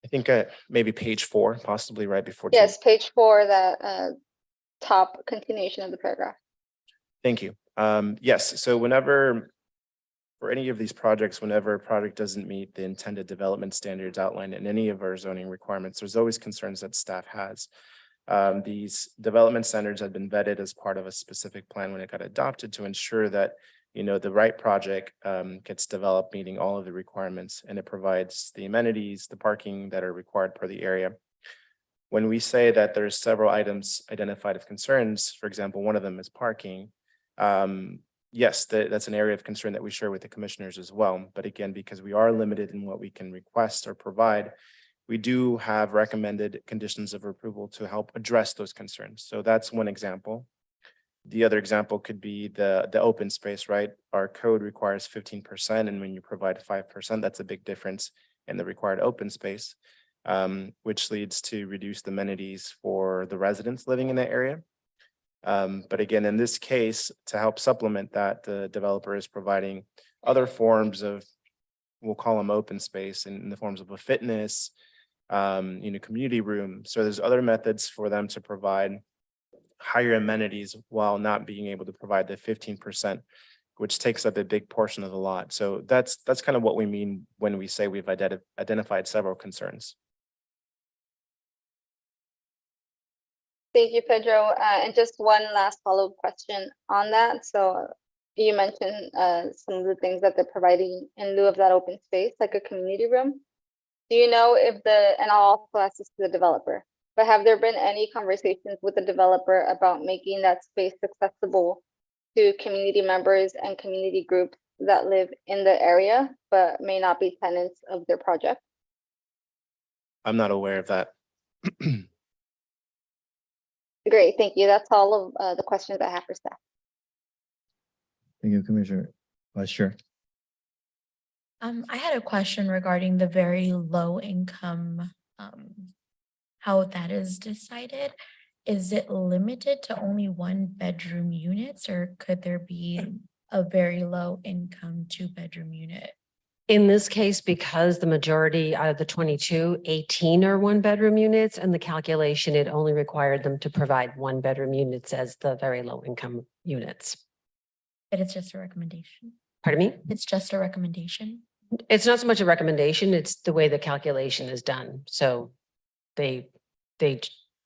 I think maybe page 4, possibly right before. Yes, page 4, that top continuation of the paragraph. Thank you. Yes, so for any of these projects, whenever a project doesn't meet the intended development standards outlined in any of our zoning requirements, there's always concerns that staff has. These development standards have been vetted as part of a specific plan when it got adopted to ensure that, the right project gets developed, meeting all of the requirements, and it provides the amenities, the parking that are required per the area. When we say that there's several items identified of concerns, for example, one of them is parking. Yes, that's an area of concern that we share with the commissioners as well. But again, because we are limited in what we can request or provide, we do have recommended conditions of approval to help address those concerns. So that's one example. The other example could be the open space, right? Our code requires 15%, and when you provide 5%, that's a big difference in the required open space, which leads to reduced amenities for the residents living in the area. But again, in this case, to help supplement that, the developer is providing other forms of, we'll call them open space, in the forms of a fitness, community room. So there's other methods for them to provide higher amenities while not being able to provide the 15%, which takes up a big portion of the lot. So that's kind of what we mean when we say we've identified several concerns. Thank you, Pedro. And just one last follow-up question on that. So you mentioned some of the things that they're providing in lieu of that open space, like a community room. Do you know if and I'll also ask this to the developer, but have there been any conversations with the developer about making that space accessible to community members and community groups that live in the area, but may not be tenants of their project? I'm not aware of that. Great, thank you. That's all of the questions I have for staff. Thank you, Commissioner Vice Chair. I had a question regarding the very low income, how that is decided. Is it limited to only 1-bedroom units, or could there be a very low income 2-bedroom unit? In this case, because the majority out of the 22, 18 are 1-bedroom units, and the calculation, it only required them to provide 1-bedroom units as the very low income units. But it's just a recommendation. Pardon me? It's just a recommendation. It's not so much a recommendation, it's the way the calculation is done. So they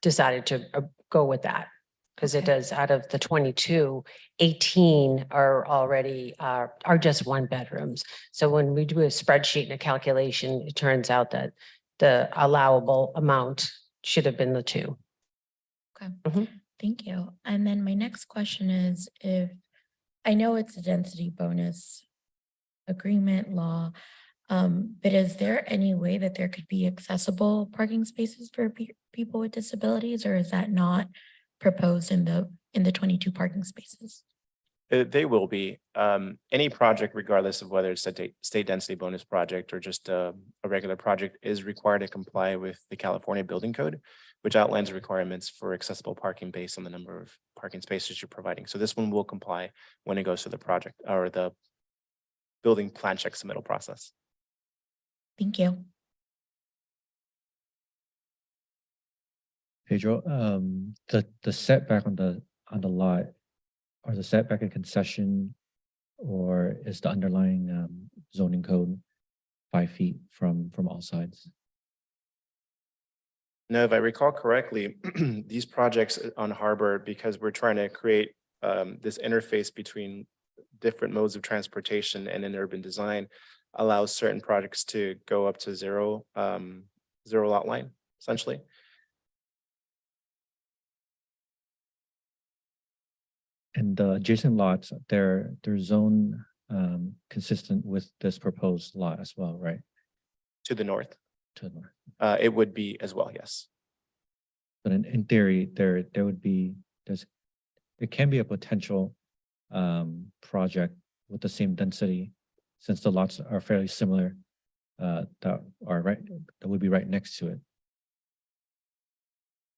decided to go with that. Because it Okay. does, out of the 22, 18 are already are just 1-bedrooms. So when we do a spreadsheet and a calculation, it turns out that the allowable amount should have been the 2. Thank you. And then my next question is, if I know it's a density bonus agreement law, but is there any way that there could be accessible parking spaces for people with disabilities, or is that not proposed in the 22 parking spaces? They will be. Any project, regardless of whether it's a state density bonus project or just a regular project, is required to comply with the California Building Code, which outlines requirements for accessible parking based on the number of parking spaces you're providing. So this one will comply when it goes to the project or the building plan check submittal process. Thank you. Pedro, the setback on the lot, or the setback a concession, or is the underlying zoning code 5 feet from all sides? Now, if I recall correctly, these projects on Harbor, because we're trying to create this interface between different modes of transportation and in urban design, allows certain projects to go up to zero lot line, essentially. And the adjacent lots, they're zone consistent with this proposed lot as well, right? To the north. To the north. It would be as well, yes. But in theory, there can be a potential project with the same density, since the lots are fairly similar, that would be right next to it.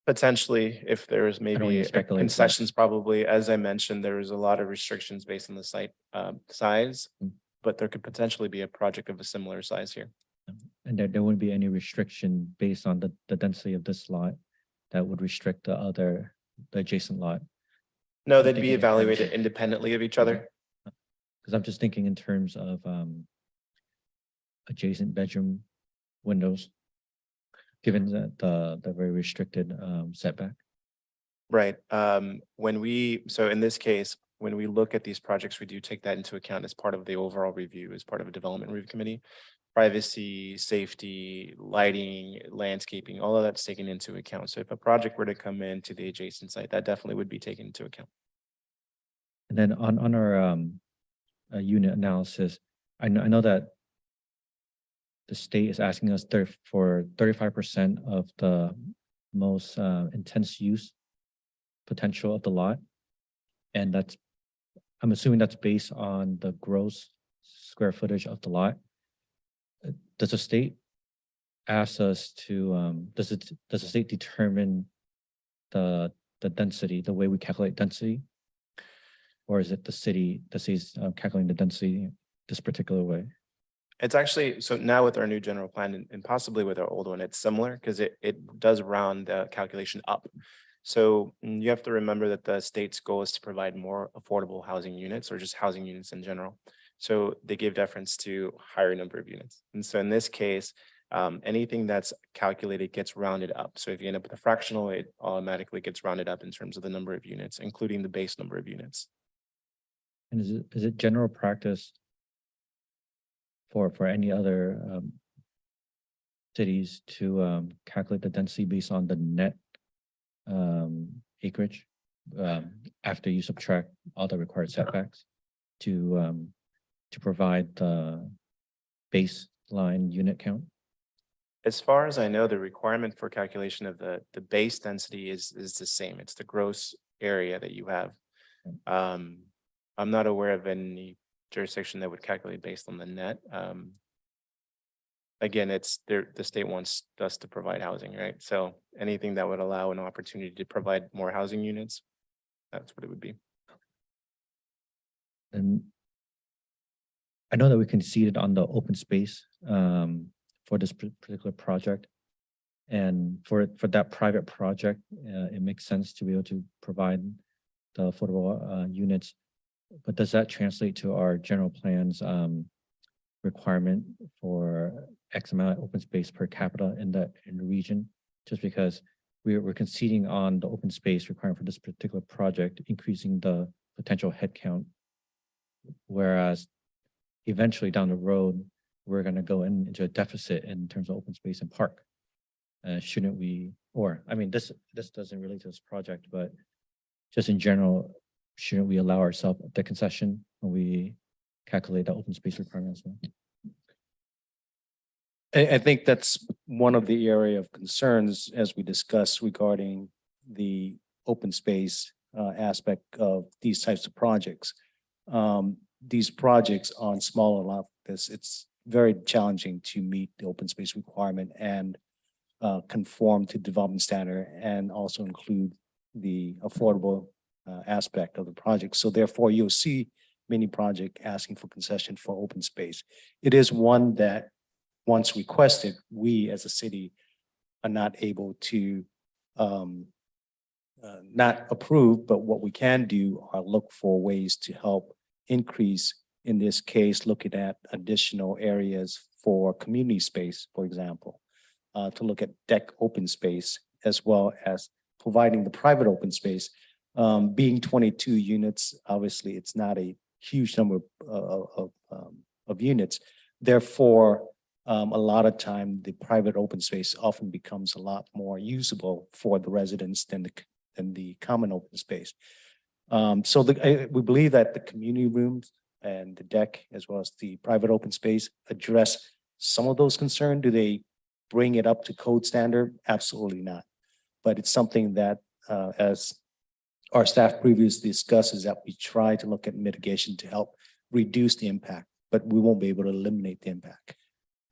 Potentially, if there's wanna maybe speculate, but- concessions, probably, as I mentioned, there is a lot of restrictions based on the site size, Mm. but there could potentially be a project of a similar size here. And there wouldn't be any restriction based on the density of this lot that would restrict the adjacent lot. No, I'm they'd thinking be in terms evaluated of- independently of each other. Because I'm just thinking in terms of adjacent bedroom windows, given that the very restricted setback. Right. So in this case, when we look at these projects, we do take that into account as part of the overall review, as part of a development review committee. Privacy, safety, lighting, landscaping, all of that's taken into account. So if a project were to come into the adjacent site, that definitely would be taken into account. And then on our unit analysis, I know that the state is asking us for 35% of the most intense use potential of the lot. And I'm assuming that's based on the gross square footage of the lot. Does the state ask us to, does the state determine the density, the way we calculate density? Or is it the city's calculating the density this particular way? It's actually, so now with our new general plan and possibly with our old one, it's similar because it does round the calculation up. So you have to remember that the state's goal is to provide more affordable housing units or just housing units in general. So they give deference to higher number of units. And so in this case, anything that's calculated gets rounded up. So if you end up with a fractional, it automatically gets rounded up in terms of the number of units, including the base number of units. And is it general practice for any other cities to calculate the density based on the net acreage after you subtract all the required setbacks to provide the baseline unit count? As far as I know, the requirement for calculation of the base density is the same. It's the gross area that you have. I'm not aware of any jurisdiction that would calculate based on the net. Again, it's the state wants us to provide housing, right? So anything that would allow an opportunity to provide more housing units, that's what it would be. And I know that we conceded on the open space for this particular project. And for that private project, it makes sense to be able to provide the affordable units. But does that translate to our general plans requirement for X amount of open space per capita in the region? Just because we're conceding on the open space requirement for this particular project, increasing the potential headcount. Whereas eventually down the road, we're going to go into a deficit in terms of open space and park. Shouldn't we, or I mean, this doesn't relate to this project, but just in general, shouldn't we allow ourselves the concession when we calculate the open space requirement as well? I think that's one of the area of concerns as we discuss regarding the open space aspect of these types of projects. These projects on smaller lot, it's very challenging to meet the open space requirement and conform to development standard and also include the affordable aspect of the project. So therefore, you'll see many projects asking for concession for open space. It is one that once requested, we as a city are not able to not approve, but what we can do are look for ways to help increase, in this case, looking at additional areas for community space, for example, to look at deck open space, as well as providing the private open space. Being 22 units, obviously, it's not a huge number of units. Therefore, a lot of time, the private open space often becomes a lot more usable for the residents than the common open space. So we believe that the community rooms and the deck, as well as the private open space, address some of those concerns. Do they bring it up to code standard? Absolutely not. But it's something that, as our staff previously discussed, is that we try to look at mitigation to help reduce the impact, but we won't be able to eliminate the impact.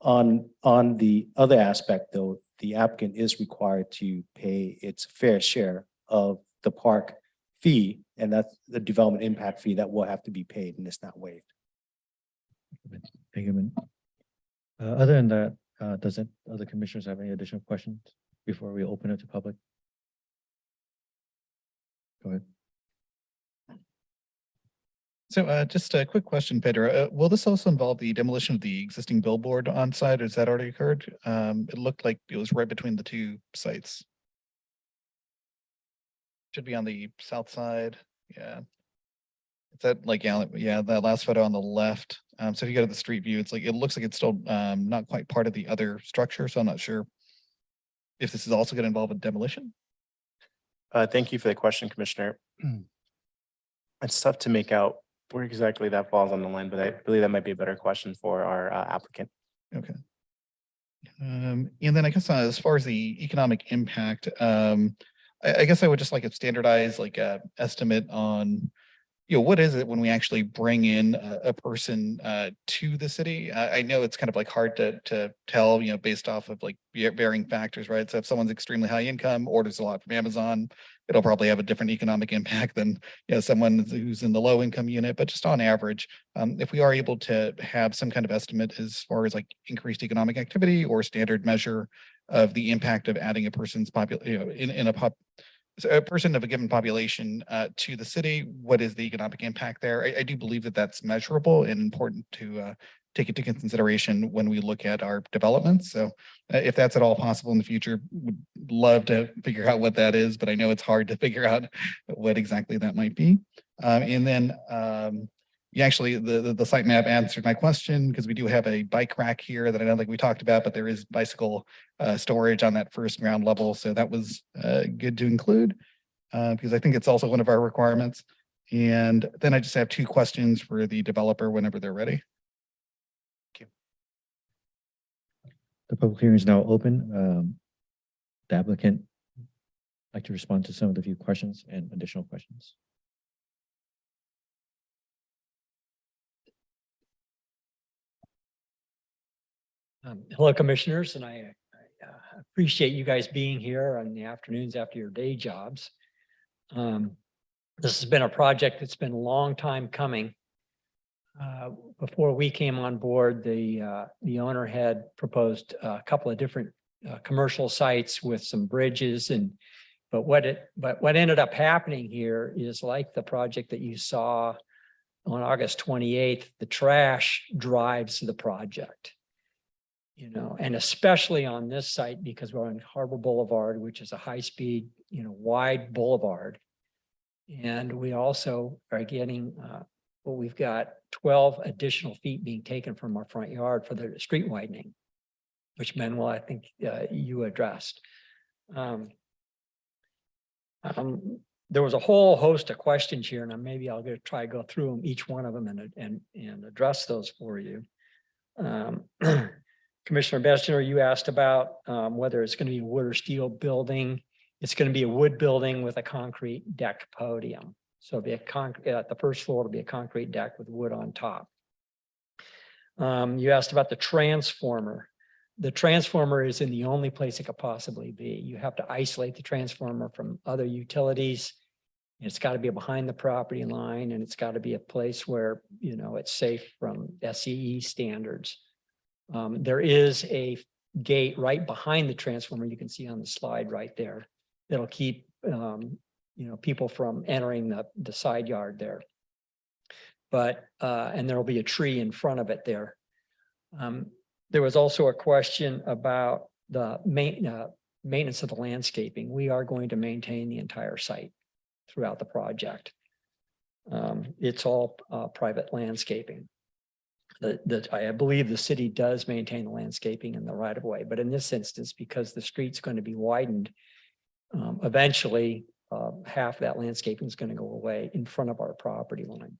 On the other aspect, though, the applicant is required to pay its fair share of the park fee, and that's the development impact fee that will have to be paid, and it's not waived. Thank you. Other than that, does other commissioners have any additional questions before we open it to public? Go ahead. So just a quick question, Pedro. Will this also involve the demolition of the existing billboard on site, or has that already occurred? It looked like it was right between the two sites. Should be on the south side. Yeah. Is that like, yeah, that last photo on the left. So if you go to the street view, it looks like it's still not quite part of the other structure. So I'm not sure if this is also going to involve a demolition. Thank you for the question, Commissioner. It's tough to make out where exactly that falls on the line, but I believe that might be a better question for our applicant. Okay. And then I guess as far as the economic impact, I guess I would just like a standardized estimate on, what is it when we actually bring in a person to the city? I know it's kind of hard to tell, based off of varying factors, right? So if someone's extremely high income, orders a lot from Amazon, it'll probably have a different economic impact than someone who's in the low income unit. But just on average, if we are able to have some kind of estimate as far as increased economic activity or standard measure of the impact of adding a person's a person of a given population to the city, what is the economic impact there? I do believe that that's measurable and important to take into consideration when we look at our developments. So if that's at all possible in the future, would love to figure out what that is, but I know it's hard to figure out what exactly that might be. And then actually the site map answered my question, because we do have a bike rack here that I don't think we talked about, but there is bicycle storage on that first ground level. So that was good to include because I think it's also one of our requirements. And then I just have two questions for the developer whenever they're ready. The public hearing is now open. The applicant like to respond to some of the few questions and additional questions. Hello, Commissioners, and I appreciate you guys being here on the afternoons after your day jobs. This has been a project that's been a long time coming. Before we came on board, the owner had proposed a couple of different commercial sites with some bridges but what ended up happening here is like the project that you saw on August 28th, the trash drives the project. You know, and especially on this site because we're on Harbor Boulevard, which is a high-speed, wide boulevard. And we also are getting, we've got 12 additional feet being taken from our front yard for the street widening, which Manuel, I think you addressed. There was a whole host of questions here, and maybe I'll try to go through them, each one of them, and address those for you. Commissioner Bessner, you asked about whether it's going to be a wood or steel building. It's going to be a wood building with a concrete deck podium. So it'll be at the first floor, it'll be a concrete deck with wood on top. You asked about the transformer. The transformer is in the only place it could possibly be. You have to isolate the transformer from other utilities. It's got to be behind the property line, and it's got to be a place where, it's safe from SCE standards. There is a gate right behind the transformer. You can see on the slide right there. That'll keep, people from entering the side yard there. But, and there'll be a tree in front of it there. There was also a question about the maintenance of the landscaping. We are going to maintain the entire site throughout the project. It's all private landscaping. I believe the city does maintain the landscaping in the right of way, but in this instance, because the street's going to be widened, eventually half that landscaping is going to go away in front of our property line.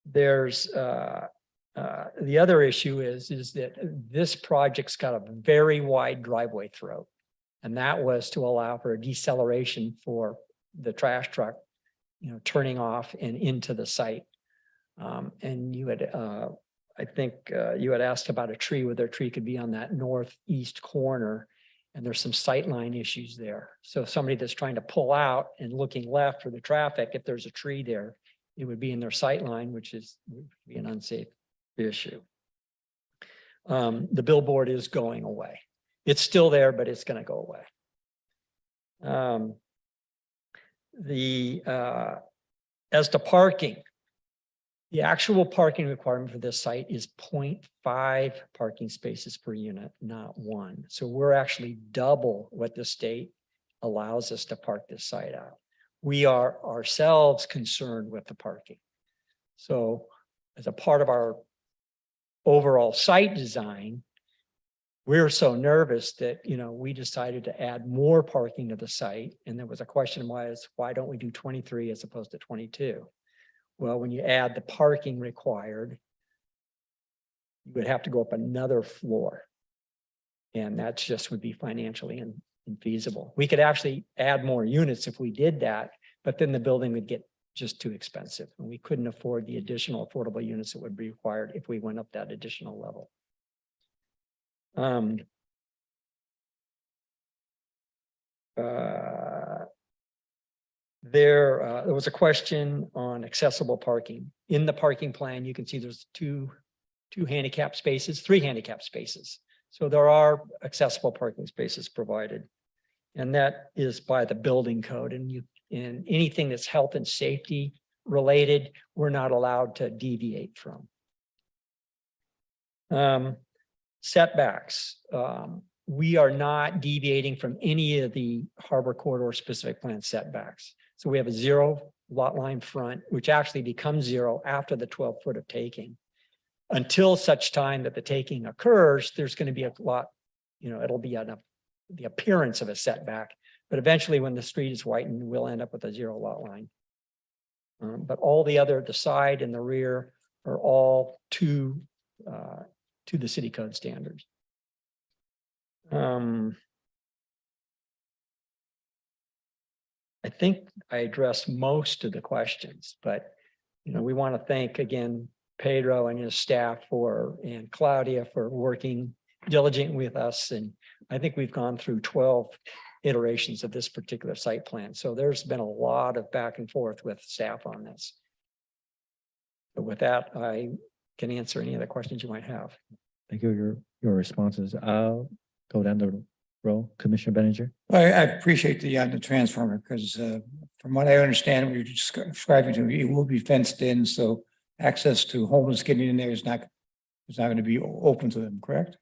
There's the other issue is that this project's got a very wide driveway throat, and that was to allow for a deceleration for the trash truck, turning off and into the site. And you had, I think you had asked about a tree, whether a tree could be on that northeast corner, and there's some sightline issues there. So somebody that's trying to pull out and looking left for the traffic, if there's a tree there, it would be in their sight line, which would be an unsafe issue. The billboard is going away. It's still there, but it's going to go away. As to parking, the actual parking requirement for this site is 0.5 parking spaces per unit, not 1. So we're actually double what the state allows us to park this site out. We are ourselves concerned with the parking. So as a part of our overall site design, we're so nervous that, we decided to add more parking to the site. And there was a question why don't we do 23 as opposed to 22? Well, when you add the parking required, you would have to go up another floor. And that just would be financially infeasible. We could actually add more units if we did that, but then the building would get just too expensive. And we couldn't afford the additional affordable units that would be required if we went up that additional level. There was a question on accessible parking. In the parking plan, you can see there's two handicap spaces, 3 handicap spaces. So there are accessible parking spaces provided. And that is by the building code. And anything that's health and safety related, we're not allowed to deviate from. Setbacks. We are not deviating from any of the Harbor Corridor specific plan setbacks. So we have a 0 lot line front, which actually becomes 0 after the 12 foot of taking. Until such time that the taking occurs, there's going to be a lot, it'll be the appearance of a setback. But eventually when the street is widened, we'll end up with a 0 lot line. But all the side and the rear are all 2 to the city code standards. I think I addressed most of the questions, but we want to thank again Pedro and his staff and Claudia for working diligent with us. And I think we've gone through 12 iterations of this particular site plan. So there's been a lot of back and forth with staff on this. But with that, I can answer any other questions you might have. Thank you for your responses. I'll go down the row. Commissioner Benninger. I appreciate the transformer because from what I understand, what you're describing to me, it will be fenced in, so access to homeless getting in there is not going to be open to them, correct?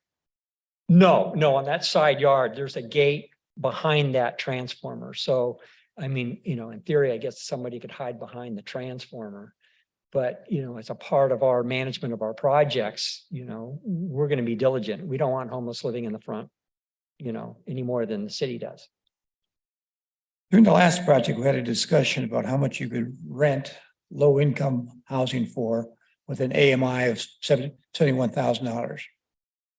No, on that side yard, there's a gate behind that transformer. So, I mean, in theory, I guess somebody could hide behind the transformer. But, as a part of our management of our projects, we're going to be diligent. We don't want homeless living in the front, any more than the city does. During the last project, we had a discussion about how much you could rent low-income housing for with an AMI of $71,000.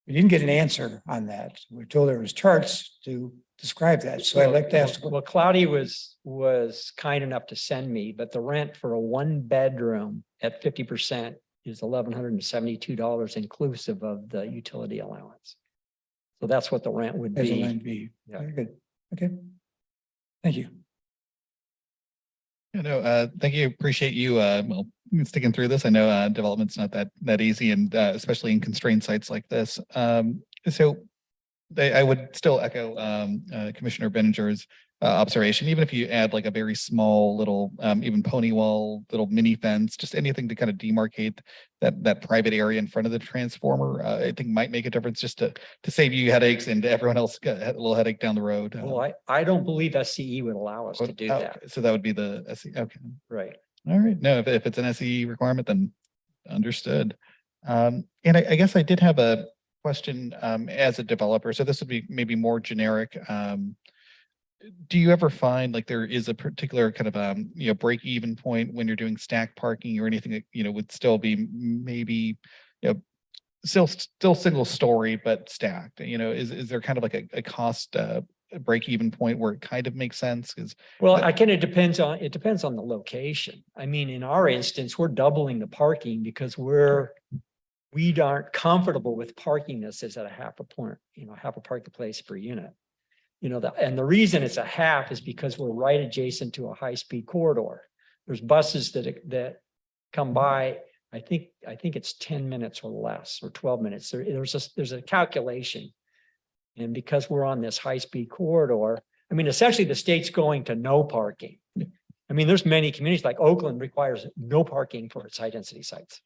We didn't get an answer on that. We're told there was charts to describe that. So I'd like to ask. Well, Claudia was kind enough to send me, but the rent for a 1-bedroom at 50% is $1,172 inclusive of the utility allowance. So that's what the rent would As a be. land be. Yeah. Very good. Okay. Thank you. Thank you. Appreciate you sticking through this. I know development's not that easy, and especially in constrained sites like this. So I would still echo Commissioner Benninger's observation, even if you add like a very small little, even pony wall, little mini fence, just anything to kind of demarcate that private area in front of the transformer, I think might make a difference just to save you headaches and everyone else got a little headache down the road. Well, I don't believe SCE would allow us to do that. So that would be the SE. Okay. Right. All right. No, if it's an SE requirement, then understood. And I guess I did have a question as a developer. So this would be maybe more generic. Do you ever find like there is a particular kind of break even point when you're doing stack parking or anything that would still be maybe still single story but stacked? Is there kind of like a cost break even point where it kind of makes sense? Because it depends on the location. I mean, in our instance, we're doubling the parking because we aren't comfortable with parking this as at a half a parking place per unit. And the reason it's a half is because we're right adjacent to a high-speed corridor. There's buses that come by. I think it's 10 minutes or less, or 12 minutes. There's a calculation. And because we're on this high-speed corridor, I mean, essentially the state's going to no parking. I mean, there's many communities like Oakland requires no parking for its high-density sites.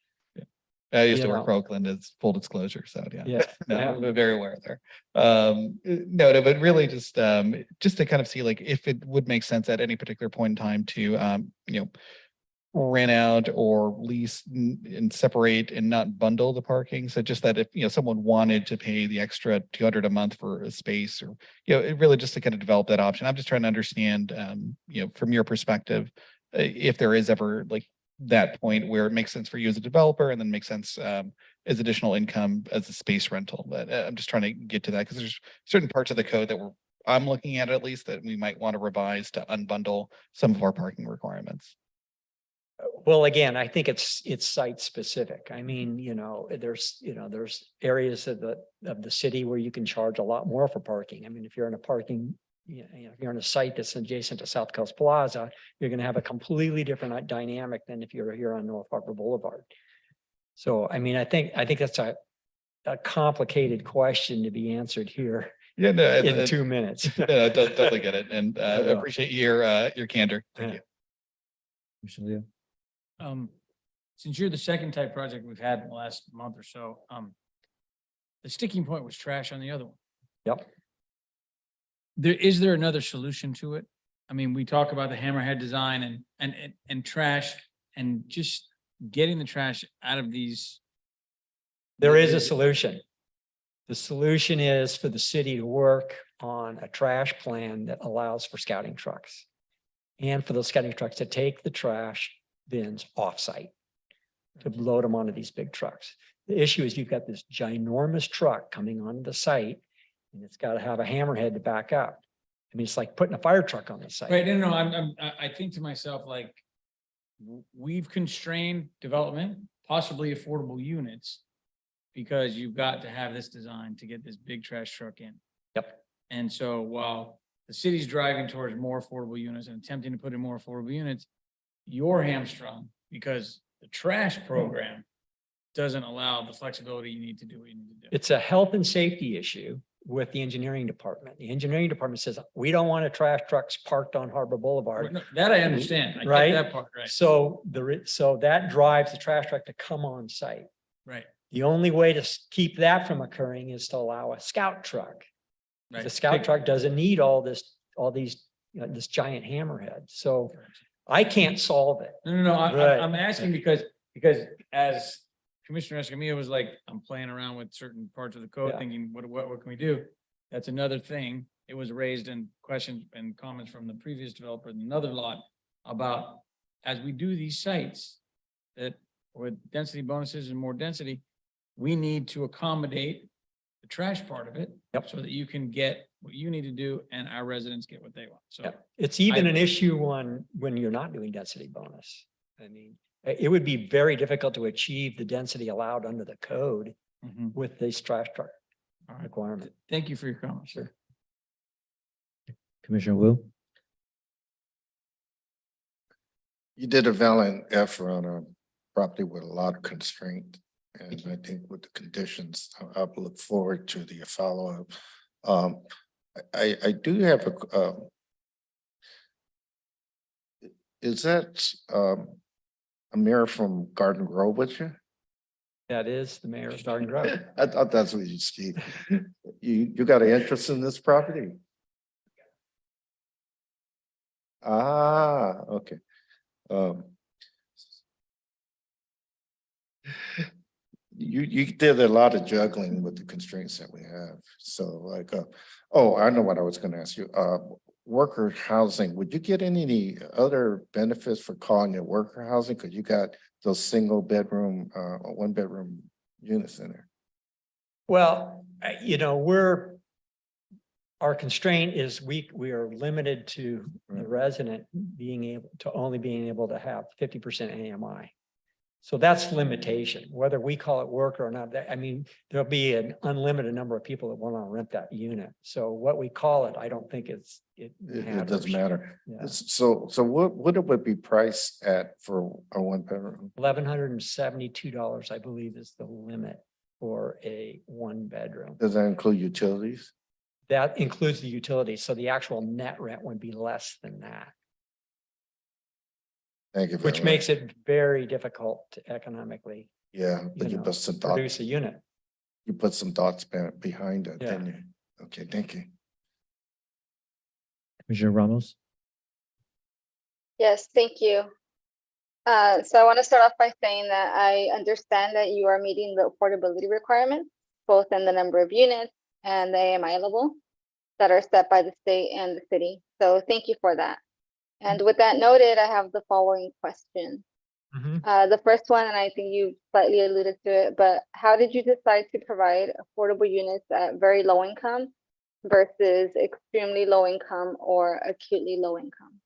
I used to work for Oakland as full disclosure. So yeah. No, I'm very aware there. No, but really just to kind of see like if it would make sense at any particular point in time to rent out or lease and separate and not bundle the parking. So just that if someone wanted to pay the extra $200 a month for a space, or it really just to kind of develop that option. I'm just trying to understand from your perspective if there is ever like that point where it makes sense for you as a developer and then makes sense as additional income as a space rental. But I'm just trying to get to that because there's certain parts of the code that I'm looking at least that we might want to revise to unbundle some of our parking requirements. Well, again, I think it's site specific. I mean, there's areas of the city where you can charge a lot more for parking. I mean, if you're in a parking if you're on a site that's adjacent to South Coast Plaza, you're going to have a completely different dynamic than if you're here on North Harbor Boulevard. So, I mean, I think that's a complicated question to be answered here. Yeah, no, in 2 minutes. Yeah, definitely get it, and appreciate your candor. Thank you. Commissioner Leo. Since you're the second type project we've had in the last month or so, the sticking point was trash on the other one. Yep. Is there another solution to it? I mean, we talk about the hammerhead design and trash and just getting the trash out of these. There is a solution. The solution is for the city to work on a trash plan that allows for scouting trucks and for those scouting trucks to take the trash bins offsite to load them onto these big trucks. The issue is you've got this ginormous truck coming onto the site and it's got to have a hammerhead to back up. I mean, it's like putting a fire truck on the site. Right, no, I think to myself, like, we've constrained development, possibly affordable units, because you've got to have this design to get this big trash truck in. Yep. And so while the city's driving towards more affordable units and attempting to put in more affordable units, you're hamstrung because the trash program doesn't allow the flexibility you need to do what you need to do. It's a health and safety issue with the engineering department. The engineering department says, we don't want trash trucks parked on Harbor Boulevard. No, that I understand. I get Right? that part, right, So so that drives the trash truck to come on site. right, The only way to keep that from occurring is to allow a scout truck. right. The scout truck doesn't need all these, this giant hammerhead. So I can't solve it. No, Right. I'm asking because as Commissioner Escamilla was like, I'm playing around with certain parts of the code, Yeah. thinking, what can we do? That's another thing. It was raised in questions and comments from the previous developer in another lot about, as we do these sites, that with density bonuses and more density, we need to accommodate the trash part of it. Yep. So that you can get what you need to do and our residents get what they want. So, It's even I- an issue when you're not doing density bonus. I mean, it would be very difficult to achieve the density allowed under the code mhm. with this trash truck All right. requirement. Thank you for your comments. Sure. Commissioner Wu? You did a valiant effort on a property with a lot of constraint. And I think with the conditions, I look forward to the follow-up. I do have is that a mayor from Garden Grove with you? That is the mayor of Garden Grove. I thought that's what you see. You got an interest in this property? Ah, okay. You did a lot of juggling with the constraints that we have. So like, oh, I know what I was gonna ask you. Worker housing, would you get any other benefits for calling it worker housing? Cause you got those single bedroom, 1 bedroom units in there. Well, our constraint is we are limited to the Right. resident only being able to have 50% AMI. So that's limitation, whether we call it work or not. I mean, there'll be an unlimited number of people that want to rent that unit. So what we call it, I don't think it It matters. doesn't matter. Yeah. So what it would be priced at for a 1 bedroom? $1,172, I believe, is the limit for a 1 bedroom. Does that include utilities? That includes the utilities. So the actual net rent would be less than that, Thank you. very which much. makes it very difficult to economically Yeah, but you know, put some thought, produce a unit. you put some thoughts behind it, Yeah. didn't you? Okay, thank you. Commissioner Ramos? Yes, thank you. So I want to start off by saying that I understand that you are meeting the affordability requirements, both in the number of units and the AMI level that are set by the state and the city. So thank you for that. And with that noted, I have the following question. The first one, and I think you slightly alluded to it, but how did you decide to provide affordable units at very low income versus extremely low income or acutely low income?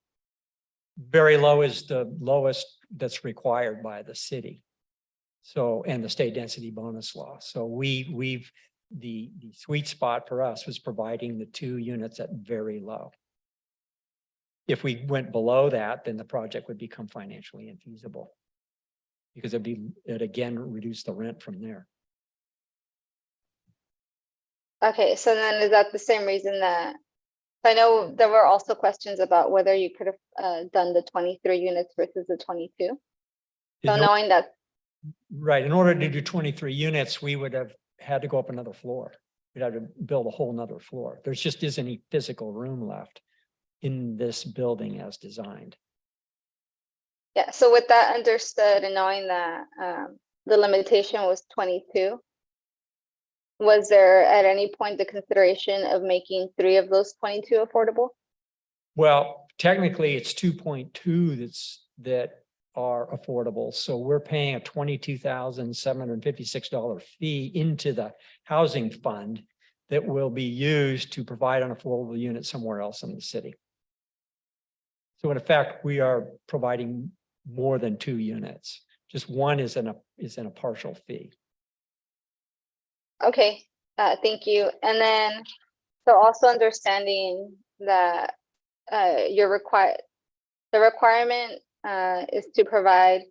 Very low is the lowest that's required by the city. So, and the state density bonus law. So the sweet spot for us was providing the 2 units at very low. If we went below that, then the project would become financially infeasible. Because it again reduced the rent from there. Okay, so then is that the same reason that, I know there were also questions about whether you could have done the 23 units versus the 22. So In knowing that, Right, in order to do 23 units, we would have had to go up another floor. We'd have to build a whole nother floor. There's just isn't any physical room left in this building as designed. yeah, so with that understood and knowing that the limitation was 22, was there at any point the consideration of making 3 of those 22 affordable? Well, technically, it's 2.2 that are affordable. So we're paying a $22,756 fee into the housing fund that will be used to provide an affordable unit somewhere else in the city. So in effect, we are providing more than 2 units. Just one is in a partial fee. Okay, thank you. And then, so also understanding that the requirement is to provide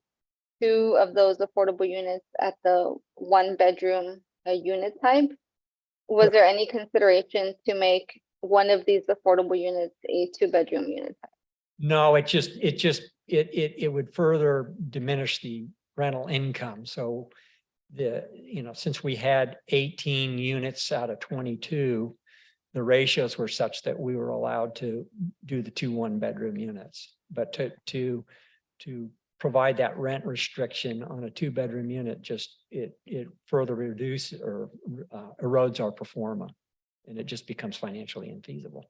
2 of those affordable units at the 1-bedroom unit type. Was there any consideration to make one of these affordable units a 2-bedroom unit type? No, it would further diminish the rental income. So since we had 18 units out of 22, the ratios were such that we were allowed to do the 2 1-bedroom units. But to provide that rent restriction on a 2-bedroom unit, it further reduces or erodes our performance, and it just becomes financially infeasible.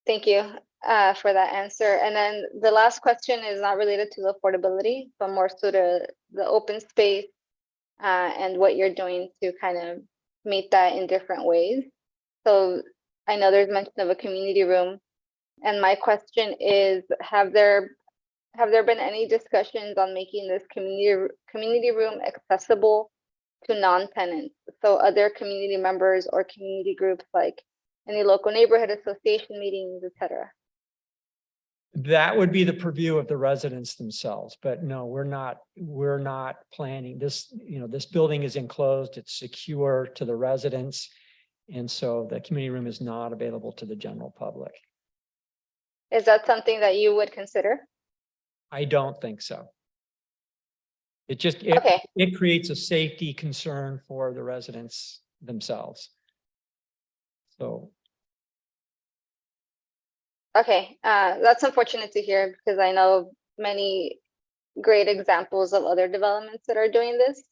Thank you for that answer. And then the last question is not related to the affordability, but more so to the open space and what you're doing to kind of meet that in different ways. So I know there's mention of a community room, and my question is, have there been any discussions on making this community room accessible to non-tenants? So other community members or community groups, like any local neighborhood association meetings, etc. That would be the purview of the residents themselves, but no, we're not planning this. This building is enclosed, it's secure to the residents. And so the community room is not available to the general public. Is that something that you would consider? I don't think so. Okay. It creates a safety concern for the residents themselves. So. Okay, that's unfortunate to hear, because I know many great examples of other developments that are doing this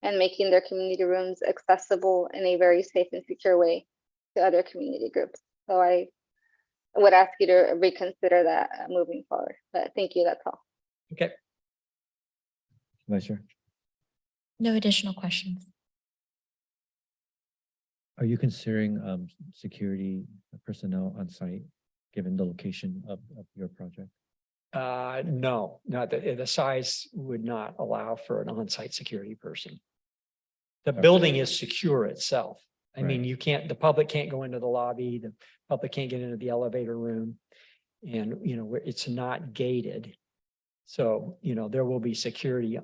and making their community rooms accessible in a very safe and secure way to other community groups. So I would ask you to reconsider that moving forward. But thank you, that's all. Okay. Vice Chair, No additional questions. are you considering security personnel on site, given the location of your project? No, not the size would not allow for an on-site security person. The Okay. building is secure itself. I mean, Right. the public can't go into the lobby, the public can't get into the elevator room. And, it's not gated. So, there will be security,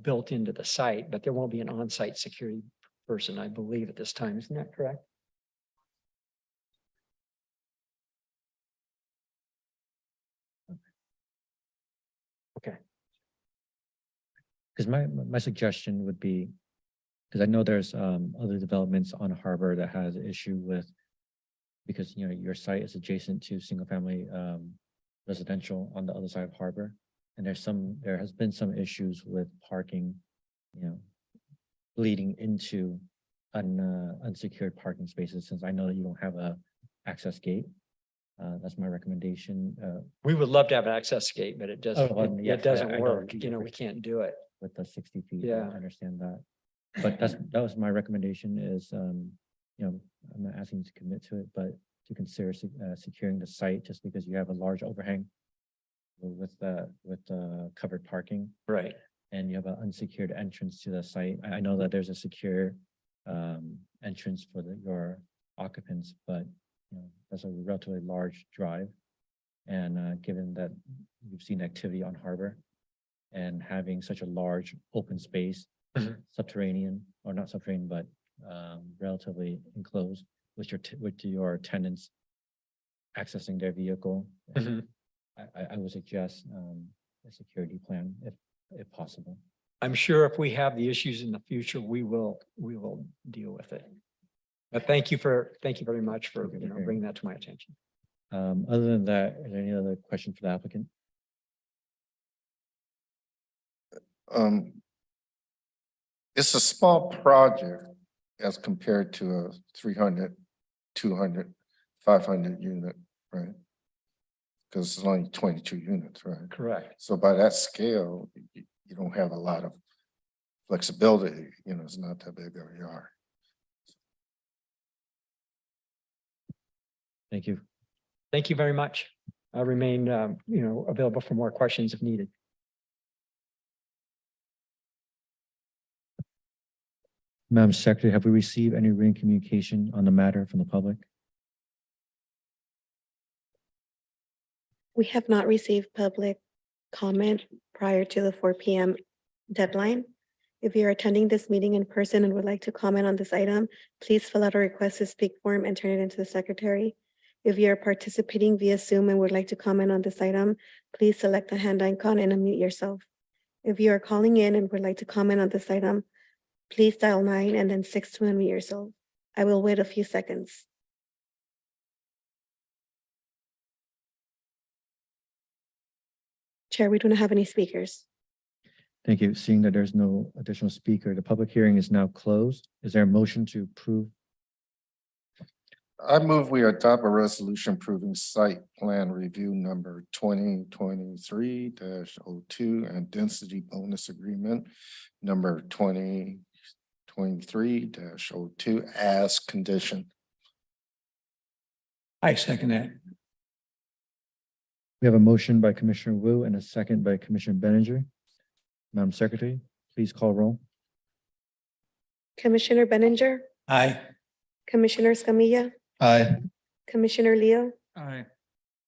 built into the site, but there won't be an on-site security person, I believe, at this time. Isn't that correct? Okay. Because my suggestion would be, because I know there's other developments on Harbor that has an issue with, because your site is adjacent to single family residential on the other side of Harbor, and there has been some issues with parking, leading into unsecured parking spaces, since I know that you don't have a access gate. That's my recommendation. We would love to have an access gate, but it doesn't, Oh, yes, it doesn't I know. work. We can't do it. With the 60 feet. Yeah. I understand that. But that was my recommendation is, I'm not asking you to commit to it, but to consider securing the site, just because you have a large overhang with the covered parking, Right. and you have an unsecured entrance to the site. I know that there's a secure entrance for your occupants, but that's a relatively large drive. And given that you've seen activity on Harbor, and having such a large open space, subterranean, or not subterranean, but relatively enclosed with your tenants accessing their vehicle, I would suggest a security plan if possible. I'm sure if we have the issues in the future, we will deal with it. But thank you very much for bringing that to my attention. Other than that, is there any other question for the applicant? It's a small project as compared to a 300, 200, 500 unit, right? because it's only 22 units, right? Correct. So by that scale, you don't have a lot of flexibility, it's not that big of a yard. Thank you. Thank you very much. I'll remain, available for more questions if needed. Madam Secretary, have we received any written communication on the matter from the public? We have not received public comment prior to the 4 p.m. deadline. If you're attending this meeting in person and would like to comment on this item, please fill out a request to speak form and turn it into the secretary. If you're participating via Zoom and would like to comment on this item, please select the hand icon and unmute yourself. If you are calling in and would like to comment on this item, please dial 9 and then 6 to unmute yourself. I will wait a few seconds. Chair, we do not have any speakers. Thank you. Seeing that there's no additional speaker, the public hearing is now closed. Is there a motion to approve? I move we adopt a resolution approving site plan review number 2023-02 and density bonus agreement number 2023-02 as conditioned. I second that. We have a motion by Commissioner Wu and a second by Commissioner Benninger. Madam Secretary, please call roll. Commissioner Benninger, Aye. Commissioner Escamilla, Aye. Commissioner Leo, Aye.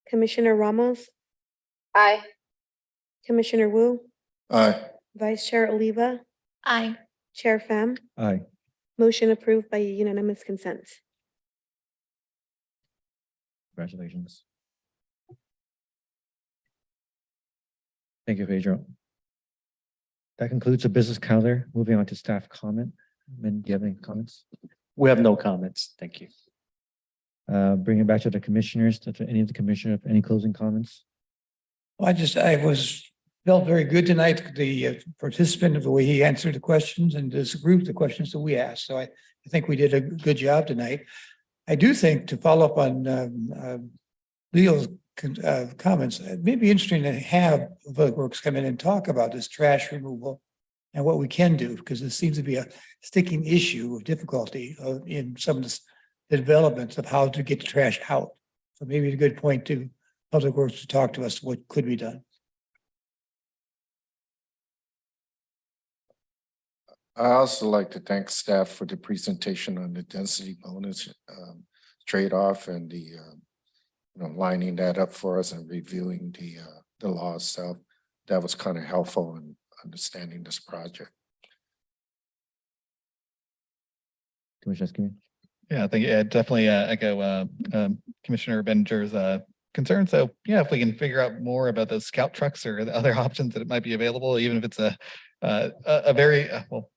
Commissioner Ramos, Aye. Commissioner Wu, Aye. Vice Chair Oliva, Aye. Chair Pham. Aye. Motion approved by unanimous consent. Congratulations. Thank you, Pedro. That concludes the business calendar. Moving on to staff comment. Min, do you have any comments? We have no comments. Thank you. Bring it back to the commissioners. Does any of the commissioners have any closing comments? Well, felt very good tonight, the participant, of the way he answered the questions and this group, the questions that we asked. So I think we did a good job tonight. I do think, to follow up on Leo's comments, it may be interesting to have Public Works come in and talk about this trash removal and what we can do, because it seems to be a sticking issue of difficulty in some of the developments of how to get the trash out. So maybe a good point to Public Works to talk to us what could be done. I also like to thank staff for the presentation on the density bonus trade-off and the lining that up for us and reviewing the law itself. That was kind of helpful in understanding this project. Commissioner Escamilla? Yeah, I think definitely echo Commissioner Benninger's concern. So yeah, if we can figure out more about those scout trucks or the other options that it might be available, even if it's a very well,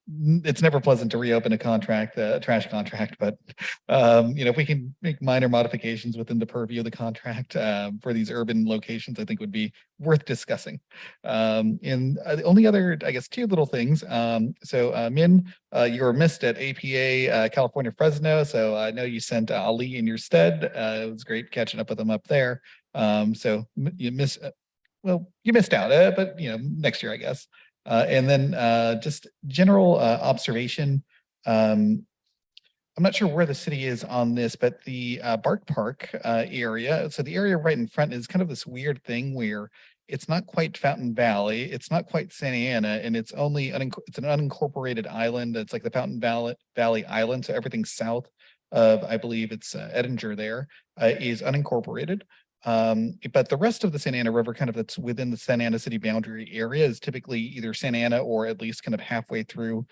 it's never pleasant to reopen a contract, a trash contract, but if we can make minor modifications within the purview of the contract for these urban locations, I think would be worth discussing. And the only other, I guess, two little things. Min, you were missed at APA California Fresno, so I know you sent Ali in your stead. It was great catching up with them up there. So you missed out, but next year, I guess. And then just general observation. I'm not sure where the city is on this, but the Bark Park area. So the area right in front is kind of this weird thing where it's not quite Fountain Valley, it's not quite Santa Ana, and it's only it's an unincorporated island. It's like the Fountain Valley Island. So everything south of, I believe it's Edinger there, is unincorporated. But the rest of the Santa Ana River, kind of that's within the Santa Ana city boundary area, is typically either Santa Ana or at least kind of halfway through.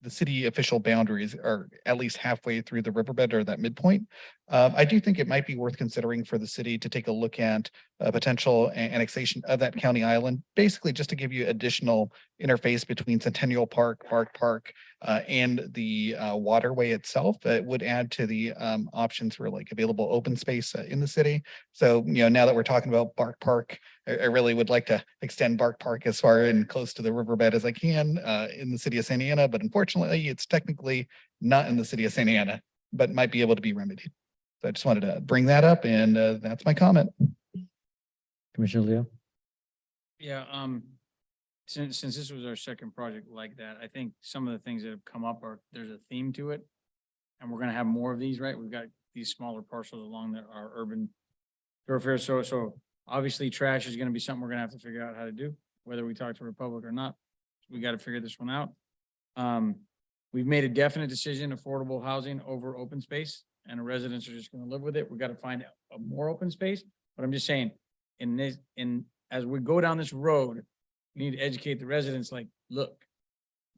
The city official boundaries are at least halfway through the riverbed or that midpoint. I do think it might be worth considering for the city to take a look at a potential annexation of that county island, basically just to give you additional interface between Centennial Park, Bark Park, and the waterway itself. That would add to the options for like available open space in the city. So, now that we're talking about Bark Park, I really would like to extend Bark Park as far and close to the riverbed as I can in the city of Santa Ana, but unfortunately, it's technically not in the city of Santa Ana, but might be able to be remedied. So I just wanted to bring that up, and that's my comment. Commissioner Leo? Yeah, since this was our second project like that, I think some of the things that have come up are, there's a theme to it. And we're gonna have more of these, right? We've got these smaller parcels along our urban thoroughfares. So obviously trash is gonna be something we're gonna have to figure out how to do, whether we talk to Republic or not. We gotta figure this one out. We've made a definite decision, affordable housing over open space, and the residents are just gonna live with it. We gotta find a more open space. But I'm just saying, as we go down this road, we need to educate the residents, like, look,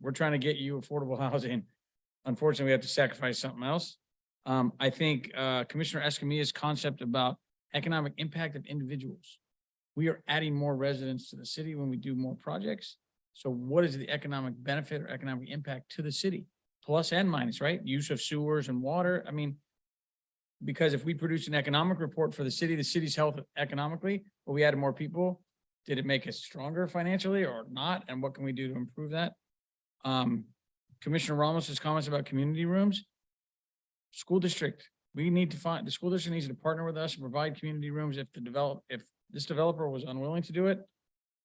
we're trying to get you affordable housing. Unfortunately, we have to sacrifice something else. I think Commissioner Escamilla's concept about economic impact of individuals. We are adding more residents to the city when we do more projects. So what is the economic benefit or economic impact to the city? Plus and minus, right? Use of sewers and water. I mean, because if we produce an economic report for the city's health economically, but we added more people, did it make us stronger financially or not? And what can we do to improve that? Commissioner Ramos's comments about community rooms. School district, the school district needs to partner with us and provide community rooms. If this developer was unwilling to do it,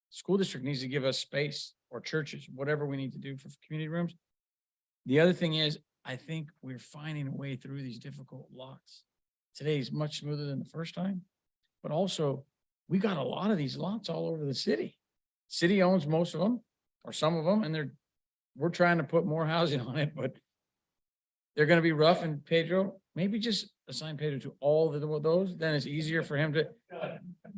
school district needs to give us space, or churches, whatever we need to do for community rooms. The other thing is, I think we're finding a way through these difficult lots. Today is much smoother than the first time, but also we got a lot of these lots all over the city. City owns most of them or some of them, and we're trying to put more housing on it, but they're gonna be rough. And Pedro, maybe just assign Pedro to all those, then it's easier for him to.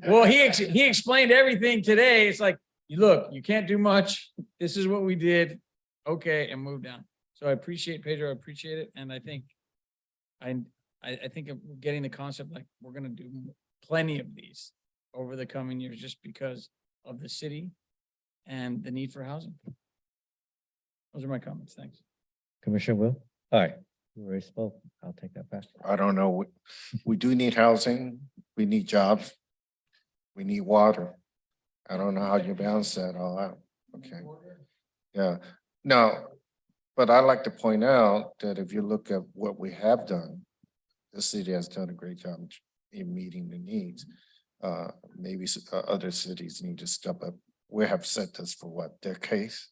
Well, he explained everything today. It's like, look, you can't do much. This is what we did. Okay, and move down. So I appreciate Pedro, I appreciate it. And I think I think of getting the concept, like, we're gonna do plenty of these over the coming years just because of the city and the need for housing. Those are my comments. Thanks. Commissioner Will? All right, you already spoke. I'll take that back. I don't know. We do need housing. We need jobs. We need water. I don't know how you balance that all out. Okay. Yeah. Now, but I'd like to point out that if you look at what we have done, the city has done a great job in meeting the needs. Maybe other cities need to step up. We have said this for what, decades?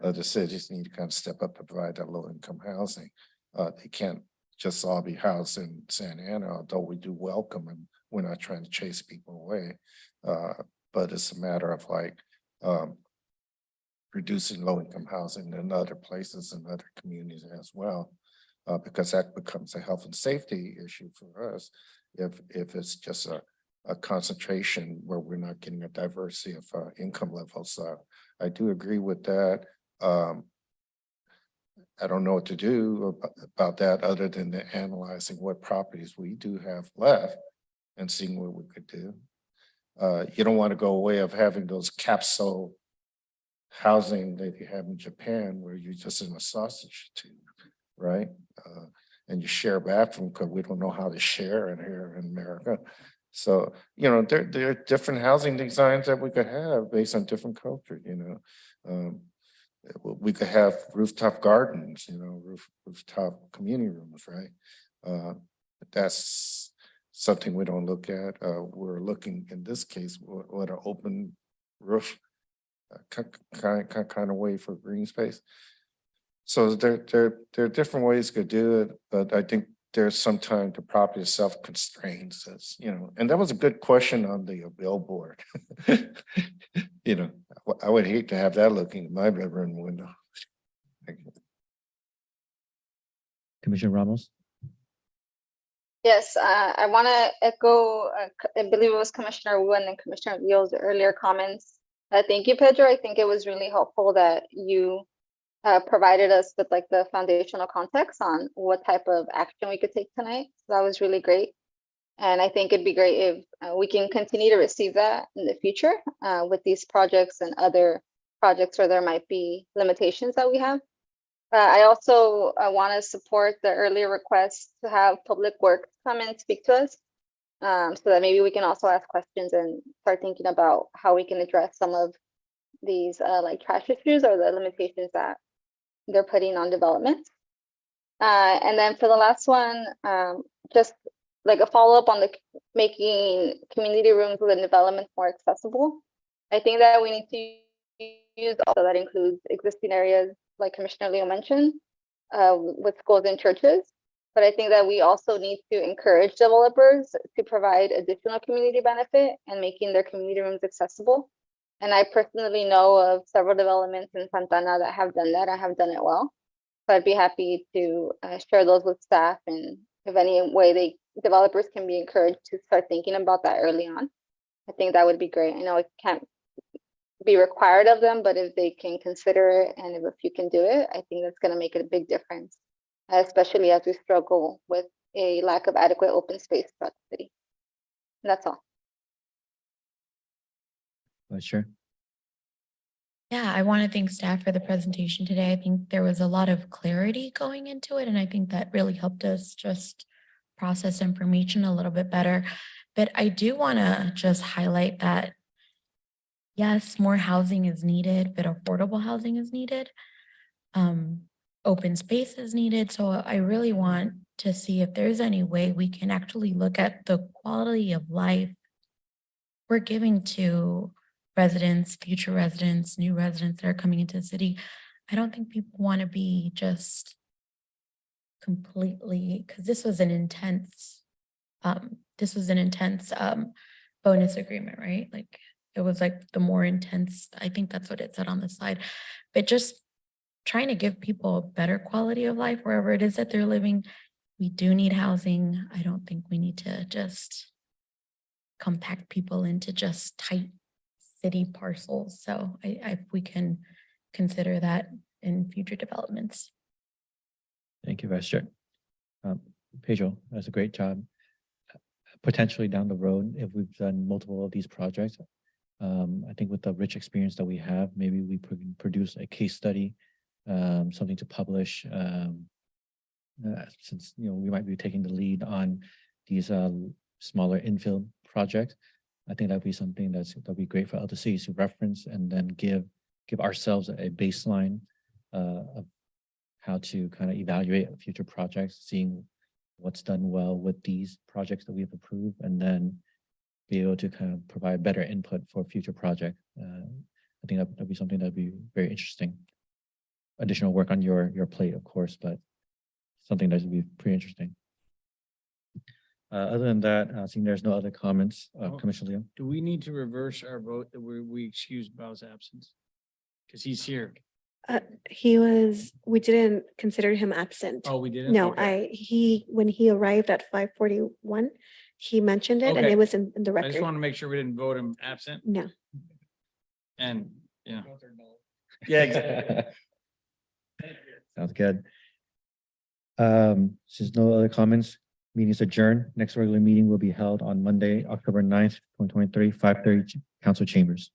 Other cities need to kind of step up and provide that low income housing. They can't just all be housed in Santa Ana, although we do welcome and we're not trying to chase people away. But it's a matter of like reducing low income housing in other places and other communities as well. Because that becomes a health and safety issue for us if it's just a concentration where we're not getting a diversity of income levels. I do agree with that. I don't know what to do about that other than analyzing what properties we do have left and seeing what we could do. You don't want to go away of having those capsule housing that you have in Japan where you're just in a sausage tube, right? And you share a bathroom because we don't know how to share in here in America. So, you know, there are different housing designs that we could have based on different culture, you know. We could have rooftop gardens, you know, rooftop community rooms, right? That's something we don't look at. We're looking in this case what an open roof kind of way for green space. So there are different ways to do it, but I think there's sometimes the property itself constrains us, you know, and that was a good question on the billboard. You know, I would hate to have that looking at my bedroom window. Thank you. Commissioner Ramos? Yes, I want to echo, I believe it was Commissioner Wu and then Commissioner Leo's earlier comments. Thank you, Pedro. I think it was really helpful that you provided us with like the foundational context on what type of action we could take tonight. So that was really great. And I think it'd be great if we can continue to receive that in the future with these projects and other projects where there might be limitations that we have. I also want to support the earlier request to have Public Works come and speak to us so that maybe we can also ask questions and start thinking about how we can address some of these like trash issues or the limitations that they're putting on development. And then for the last one, just like a follow-up on the making community rooms within developments more accessible. I think that we need to use also that includes existing areas like Commissioner Leo mentioned, with schools and churches. But I think that we also need to encourage developers to provide additional community benefit and making their community rooms accessible. And I personally know of several developments in Santana that have done that and have done it well. So I'd be happy to share those with staff, and if any way developers can be encouraged to start thinking about that early on. I think that would be great. I know it can't be required of them, but if they can consider it and if you can do it, I think that's going to make a big difference, especially as we struggle with a lack of adequate open space throughout the city. And that's all. Sure. Yeah, I want to thank staff for the presentation today. I think there was a lot of clarity going into it, and I think that really helped us just process information a little bit better. But I do want to just highlight that, yes, more housing is needed, but affordable housing is needed. Open space is needed. So I really want to see if there's any way we can actually look at the quality of life we're giving to residents, future residents, new residents that are coming into the city. I don't think people want to be just completely, because this was an intense bonus agreement, right? Like it was like the more intense, I think that's what it said on the slide, but just trying to give people a better quality of life wherever it is that they're living. We do need housing. I don't think we need to just compact people into just tight city parcels. So if we can consider that in future developments. Thank you, Vice Chair. Pedro, that's a great job. Potentially down the road, if we've done multiple of these projects, I think with the rich experience that we have, maybe we can produce a case study, something to publish, since we might be taking the lead on these smaller infill projects. I think that'd be something that'll be great for other cities to reference, and then give ourselves a baseline of how to kind of evaluate future projects, seeing what's done well with these projects that we've approved, and then be able to kind of provide better input for future projects. I think that'd be something that'd be very interesting. Additional work on your plate, of course, but something that would be pretty interesting. Other than that, seeing there's no other comments, Commissioner Leo. Do we need to reverse our vote that we excuse Bao's absence? Because he's here. We didn't consider him absent. Oh, we didn't? No, Okay. when he arrived at 5:41, he mentioned it and Okay. it was in the I just record. want to make sure we didn't vote him absent No. and, yeah. Yeah, exactly. Sounds good. Since no other comments, meeting is adjourned. Next regular meeting will be held on Monday, October 9th, 2023, 5:30, council chambers.